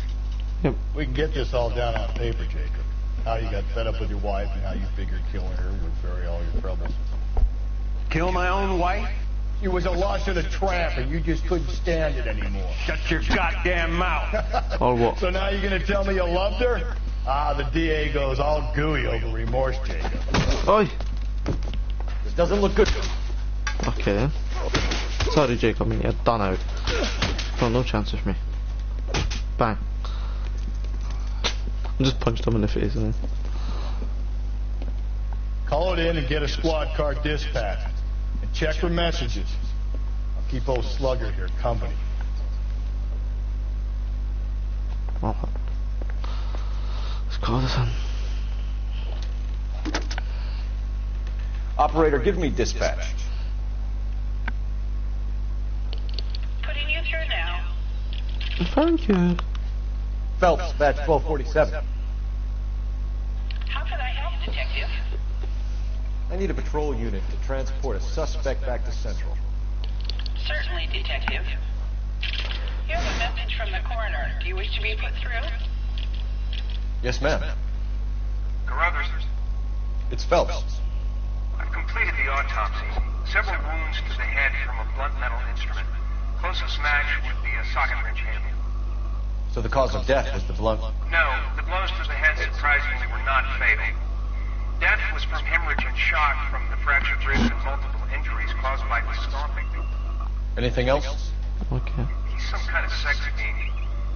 Yep. We can get this all down on paper, Jacob. How you got fed up with your wife and how you figured killing her would bury all your troubles. Kill my own wife? You was a lush and a tramp, and you just couldn't stand it anymore. Shut your goddamn mouth. Or what? So now you're gonna tell me you loved her? Ah, the DA goes all gooey over remorse, Jacob. Oi! This doesn't look good. Okay then. Sorry, Jacob, I mean, you're done out. Got no chance with me. Bang. I just punched him in the face and then. Call it in and get a squad car dispatched. And check for messages. I'll keep old Slugger here company. Oh. Let's call this in. Operator, give me dispatch. Putting you through now. Thank you. Phelps, batch 1247. How can I help, Detective? I need a patrol unit to transport a suspect back to Central. Certainly, Detective. You have a message from the coroner. Do you wish to be put through? Yes, ma'am. Carruthers. It's Phelps. I've completed the autopsy. Several wounds to the head from a blunt metal instrument. Closest match would be a socket wrench handle. So the cause of death was the blunt? No, the blows to the head surprisingly were not fatal. Death was from hemorrhage and shock from the fractured ribs and multiple injuries caused by the stomping. Anything else? Okay. He's some kind of sex fiend.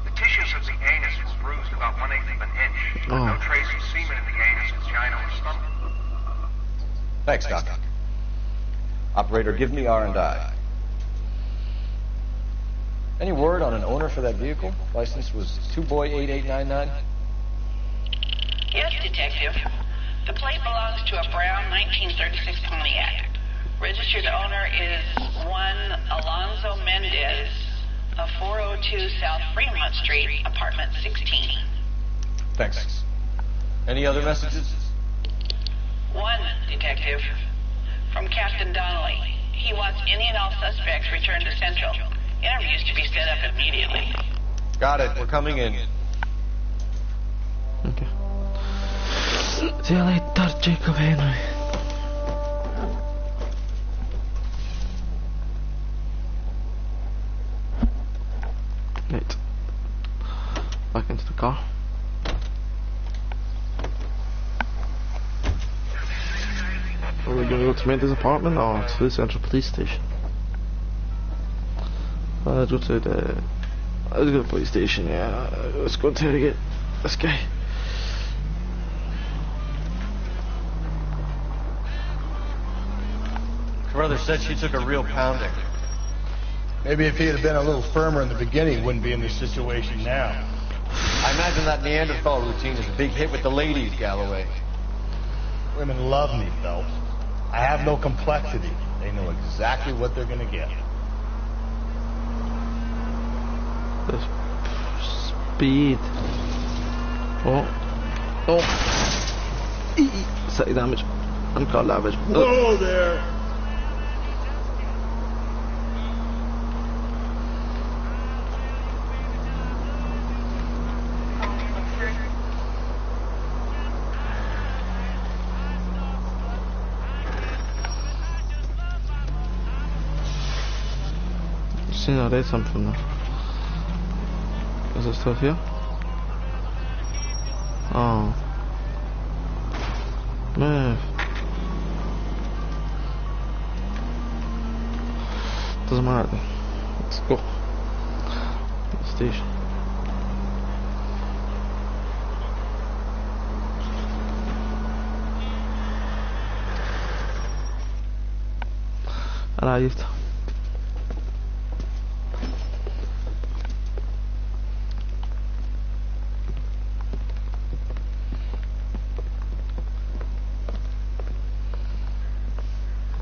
The tissues of the anus were bruised about 1/8 of an inch. Oh. No trace of semen in the anus, vagina, or stomach. Thanks, Doc. Operator, give me R&I. Any word on an owner for that vehicle? License was 2boy8899. Yes, Detective. The plate belongs to a brown 1936 Pontiac. Registered owner is one Alonzo Mendez of 402 South Fremont Street, apartment 16. Thanks. Any other messages? One, Detective. From Captain Donnelly. He wants any and all suspects returned to Central. Interviews to be set up immediately. Got it. We're coming in. Okay. See you later, Jacob Henry. Right. Back into the car. Are we going to go to Mendes' apartment or to the Central Police Station? Let's go to the police station, yeah. Let's go interrogate this guy. Carruthers said she took a real pounding. Maybe if he had been a little firmer in the beginning, he wouldn't be in this situation now. I imagine that Neanderthal routine is a big hit with the ladies, Galloway. Women love me, Phelps. I have no complexity. They know exactly what they're gonna get. The speed. Oh. Oh. Side damage. And car damage. Whoa there! See, I read something now. Is there stuff here? Oh. Move. Doesn't matter. Let's go. The station. Arrived.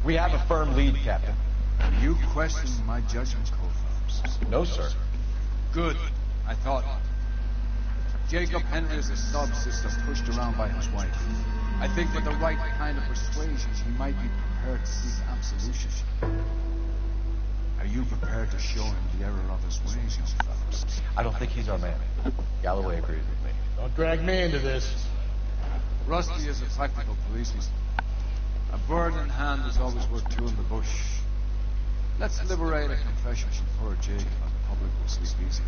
We have a firm lead, Captain. You question my judgment, Coulthard? No, sir. Good. I thought. Jacob Henry is a sub-sister pushed around by his wife. I think with the right kind of persuasion, he might be prepared to seek absolution. Are you prepared to show him the error of his ways, young fellows? I don't think he's our man. Galloway agrees with me. Don't drag me into this. Rusty is a practical policeman. A bird in hand is always worth two in the bush. Let's liberate a confession from poor Jacob, and the public will sleep easy.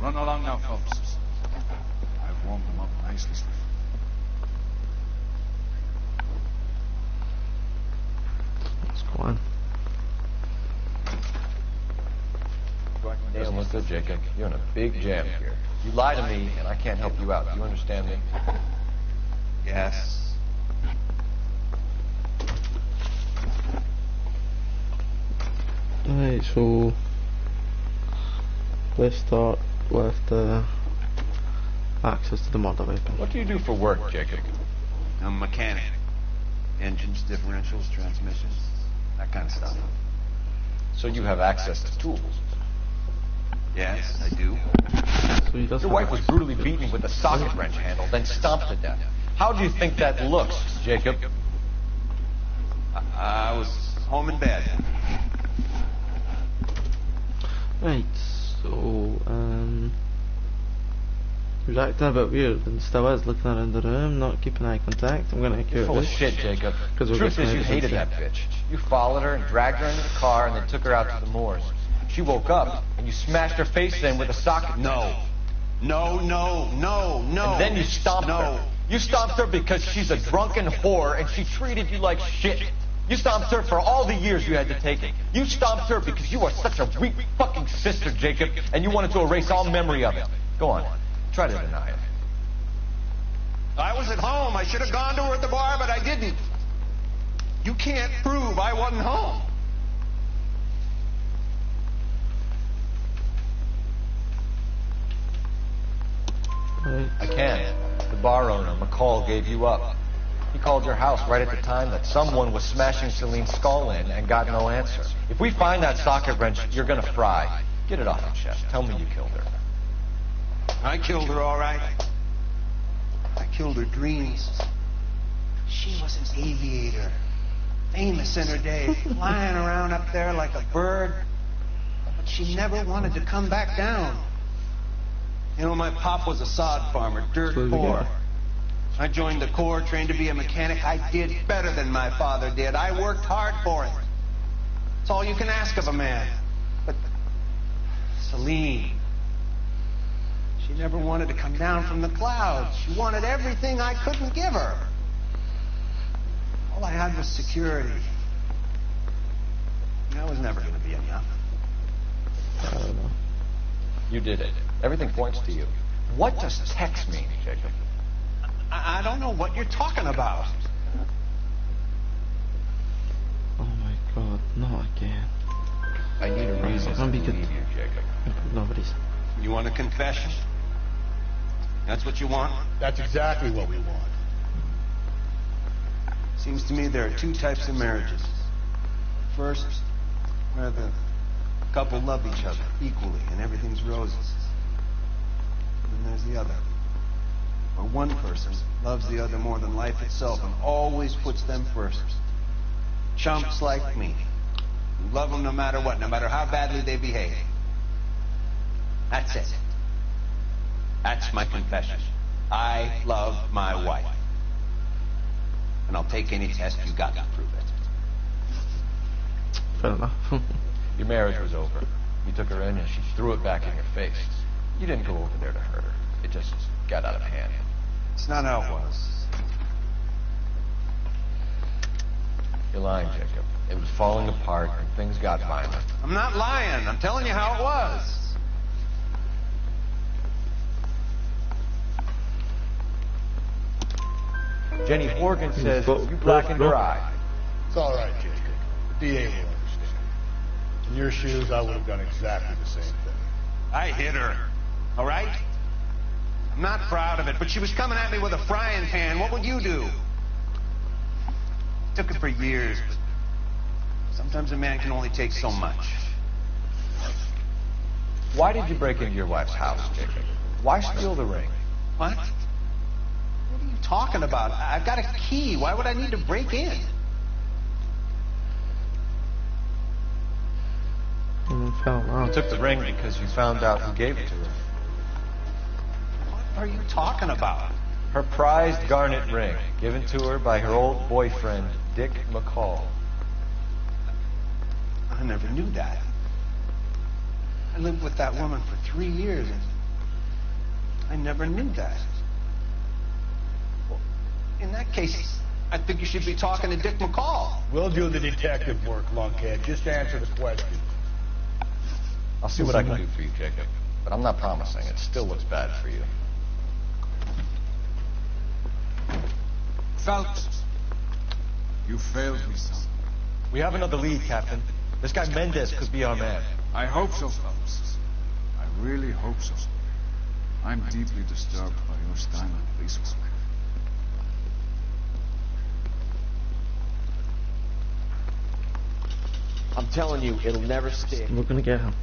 Run along now, folks. I've warmed them up nicely. Let's go on. Doesn't look good, Jacob. You're in a big jam here. You lie to me, and I can't help you out. Do you understand me? Yes. Right, so let's start with access to the murder weapon. What do you do for work, Jacob? I'm a mechanic. Engines, differentials, transmissions, that kind of stuff. So you have access to tools? Yes, I do. So he does Your wife was brutally beaten with a socket wrench handle, then stomped to death. How do you think that looks, Jacob? I was home in bed. Right, so he was acting a bit weird and still is, looking around the room, not keeping eye contact. I'm gonna You're full of shit, Jacob. The truth is you hated that bitch. You followed her and dragged her into the car and then took her out to the moors. She woke up and you smashed her face in with a socket. No. And then you stomped her. You stomped her because she's a drunken whore and she treated you like shit. You stomped her for all the years you had to take it. You stomped her because you are such a weak fucking sister, Jacob, and you wanted to erase all memory of it. Go on. Try to deny it. I was at home. I should have gone to her at the bar, but I didn't. You can't prove I wasn't home. Right. I can. The bar owner, McCall, gave you up. He called your house right at the time that someone was smashing Celine's skull in and got no answer. If we find that socket wrench, you're gonna fry. Get it off your chest. Tell me you killed her. I killed her, all right. I killed her dreams. She was an aviator. Famous in her day, flying around up there like a bird. But she never wanted to come back down. You know, my pop was a sod farmer, dirt poor. I joined the Corps, trained to be a mechanic. I did better than my father did. I worked hard for it. It's all you can ask of a man. But Celine, she never wanted to come down from the clouds. She wanted everything I couldn't give her. All I had was security. And that was never going to be enough. I don't know. You did it. Everything points to you. What does Tex mean, Jacob? I don't know what you're talking about. Oh my god, not again. I need a reason to believe you, Jacob. Nobody's. You want a confession? That's what you want? That's exactly what we want. Seems to me there are two types of marriages. First, where the couple love each other equally and everything's roses. And then there's the other, where one person loves the other more than life itself and always puts them first. Chumps like me, who love them no matter what, no matter how badly they behave. That's it. That's my confession. I love my wife. And I'll take any test you got to prove it. Fair enough. Your marriage was over. You took her in and she threw it back in your face. You didn't go over there to hurt her. It just got out of hand. It's not how it was. You're lying, Jacob. It was falling apart and things got violent. I'm not lying. I'm telling you how it was. Jenny Horgan says you blackened her eye. It's all right, Jacob. DA will understand. In your shoes, I would have done exactly the same thing. I hit her. All right? I'm not proud of it, but she was coming at me with a frying pan. What would you do? Took it for years, but sometimes a man can only take so much. Why did you break into your wife's house, Jacob? Why steal the ring? What? What are you talking about? I've got a key. Why would I need to break in? You took the ring because you found out who gave it to her. What are you talking about? Her prized garnet ring, given to her by her old boyfriend, Dick McCall. I never knew that. I lived with that woman for 3 years, and I never knew that. Well, in that case, I think you should be talking to Dick McCall. We'll do the detective work, lunkhead. Just answer the question. I'll see what I can do for you, Jacob. But I'm not promising. It still looks bad for you. Phelps, you failed me, son. We have another lead, Captain. This guy Mendez could be our man. I hope so, Phelps. I really hope so. I'm deeply disturbed by your style of police work. I'm telling you, it'll never stick. We're gonna get him.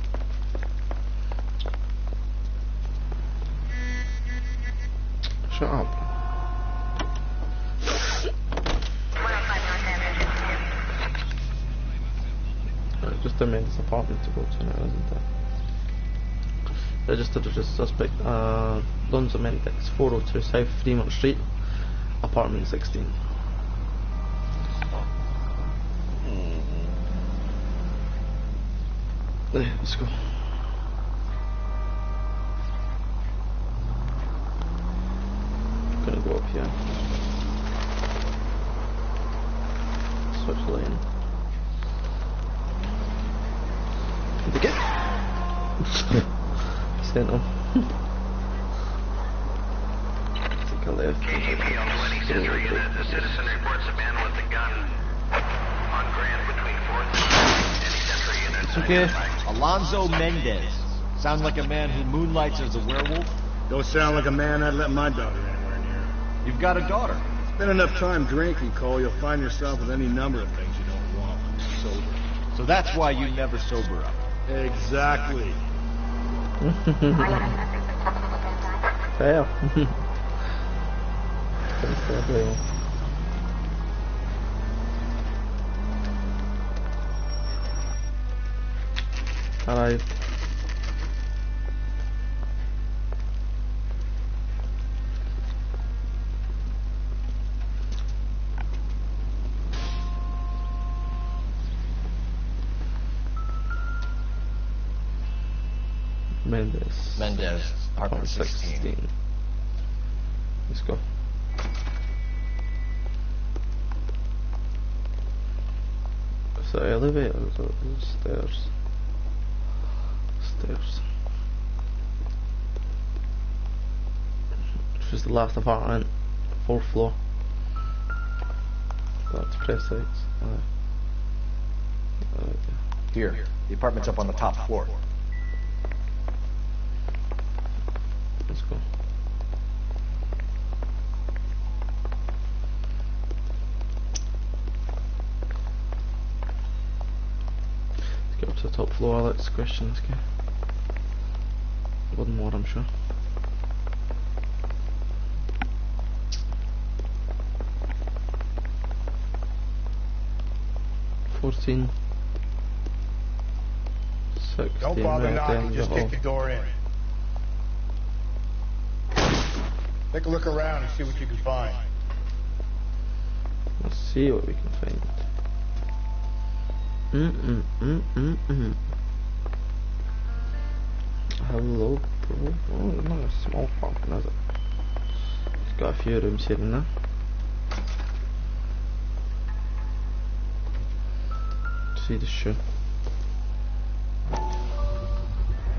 Shut up. Just a man's apartment to go to now, isn't it? Registered as a suspect, Lonzo Mendex, 402 South Fremont Street, apartment 16. There, let's go. Gonna go up here. Switch lane. Did you get? Sent him. Take a left. The citizen reports a man with a gun on Grand between 4th and Century units. Okay. Alonzo Mendez. Sound like a man who moonlights as a werewolf? Don't sound like a man I'd let my daughter anywhere near. You've got a daughter. Spend enough time drinking, Cole, you'll find yourself with any number of things you don't want when you're sober. So that's why you never sober up. Exactly. Fair. Arrive. Mendez, apartment 16. Let's go. So elevators or stairs? Stairs. This is the last apartment, 4th floor. Got to press sites. Here, the apartment's up on the top floor. Let's go. Let's get up to the top floor. Alex, questions. Okay. One more, I'm sure. $14. 16. Don't bother knocking, just kick the door in. Take a look around and see what you can find. Let's see what we can find. Hello, bro. Oh, not a small apartment, is it? It's got a few rooms here and there. See the shoe.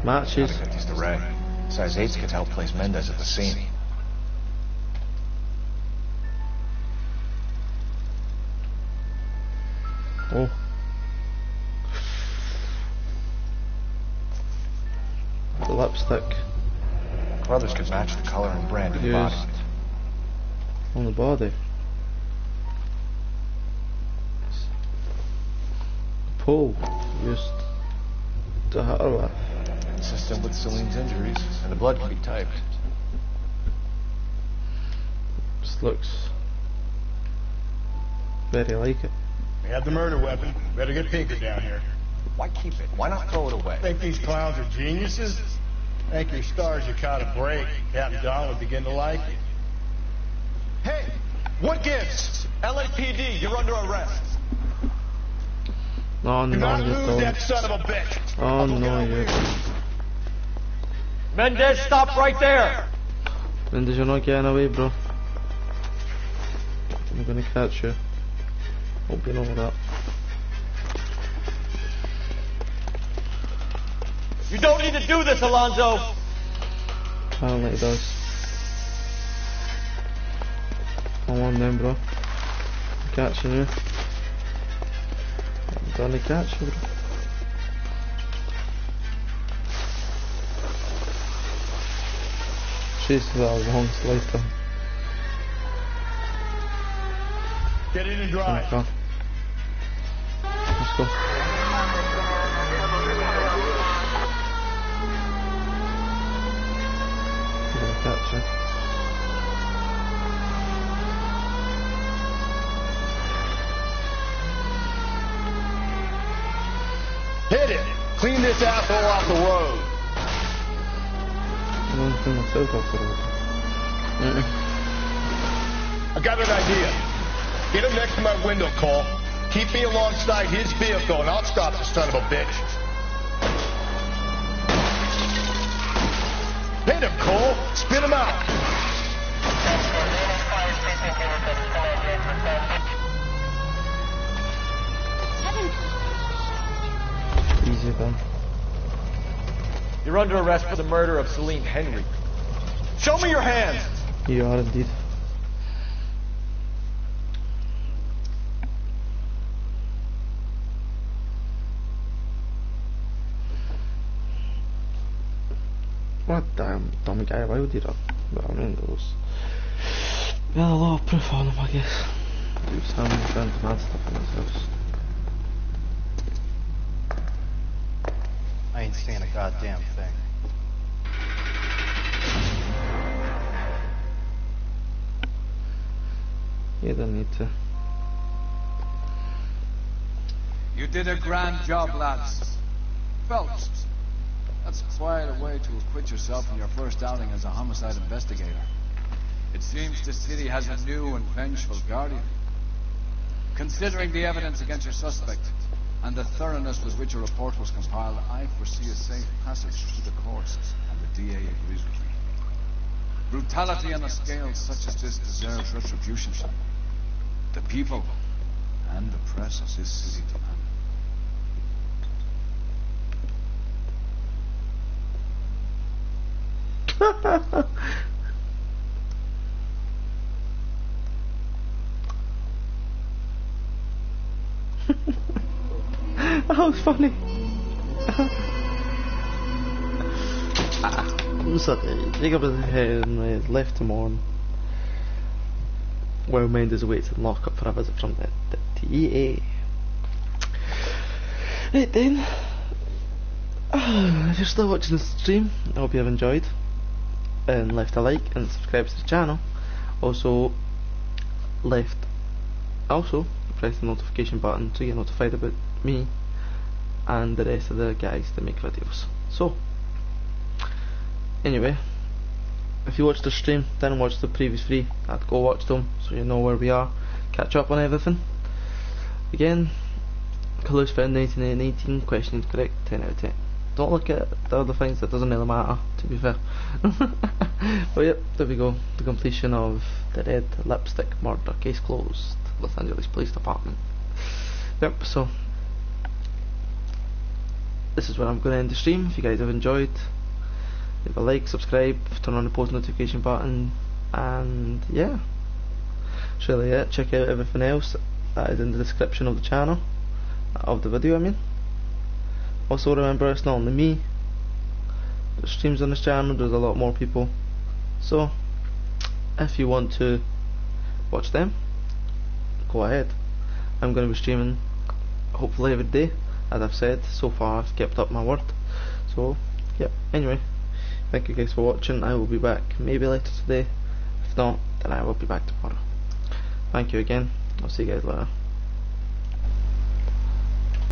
Matches. Gotta get these to Ray. Size 8s could help place Mendez at the scene. Oh, lipstick Brothers could match the color and brand of the body. used on the body. Pole used to hit her with. Consistent with Celine's injuries, and the blood can be typed. Just looks very like it. We have the murder weapon. Better get Pinker down here. Why keep it? Why not throw it away? Think these clowns are geniuses? Thank your stars you caught a break. Captain Don would begin to like you. Hey, what gives? LAPD, you're under arrest. Oh Do no, not you lose don't. that son of a bitch. Oh no, you don't. Mendez, stop right there! Mendez, you're not getting away, bro. I'm gonna catch you. Hope you know that. You don't need to do this, Alonzo! Apparently it does. Come on then, bro. I'm catching you. I'm gonna catch you, bro. Jesus, that was a long lifetime. Get in and drive. Okay. Let's go. I'm gonna catch you. Hit it. Clean this asshole off the road. I don't think myself off the road. I got an idea. Get him next to my window, Cole. Keep me alongside his vehicle, and I'll stop the son of a bitch. Hit him, Cole. Spit him out. Easy then. You're under arrest for the murder of Celine Henry. Show me your hands! You are indeed. What damn dummy guy, why would you do? Well, I mean, there's a lot of proof on him, I guess. He was having friends mad stuff in his house. I ain't saying a goddamn thing. You don't need to. You did a grand job, lads. Phelps. That's quite a way to acquit yourself in your first outing as a homicide investigator. It seems the city has a new and vengeful guardian. Considering the evidence against your suspect and the thoroughness with which a report was compiled, I foresee a safe passage through the courts, and the DA agrees with me. Brutality on a scale such as this deserves retribution. The people and the press of this city demand. That was funny. So, Jacob has left him on while Mendes awaits in lockup for a visit from the DA. Right then, if you're still watching the stream, I hope you have enjoyed and left a like and subscribe to the channel. Also press the notification button to get notified about me and the rest of the guys that make videos. So anyway, if you watched the stream, then watch the previous three, I'd go watch them so you know where we are, catch up on everything. Again, close friend 1918, question is correct, 10 out of 10. Don't look at the other things, that doesn't really matter, to be fair. But yep, there we go, the completion of the red lipstick murder, case closed, Los Angeles Police Department. Yep, so this is where I'm going to end the stream. If you guys have enjoyed, leave a like, subscribe, turn on the post notification button, and yeah, that's really it. Check out everything else that is in the description of the channel, of the video I mean. Also remember, it's not only me the streams on this channel. There's a lot more people, so if you want to watch them, go ahead. I'm going to be streaming hopefully every day, as I've said. So far I've kept up my word. So yeah, anyway, thank you guys for watching. I will be back maybe later today. If not, then I will be back tomorrow. Thank you again. I'll see you guys later.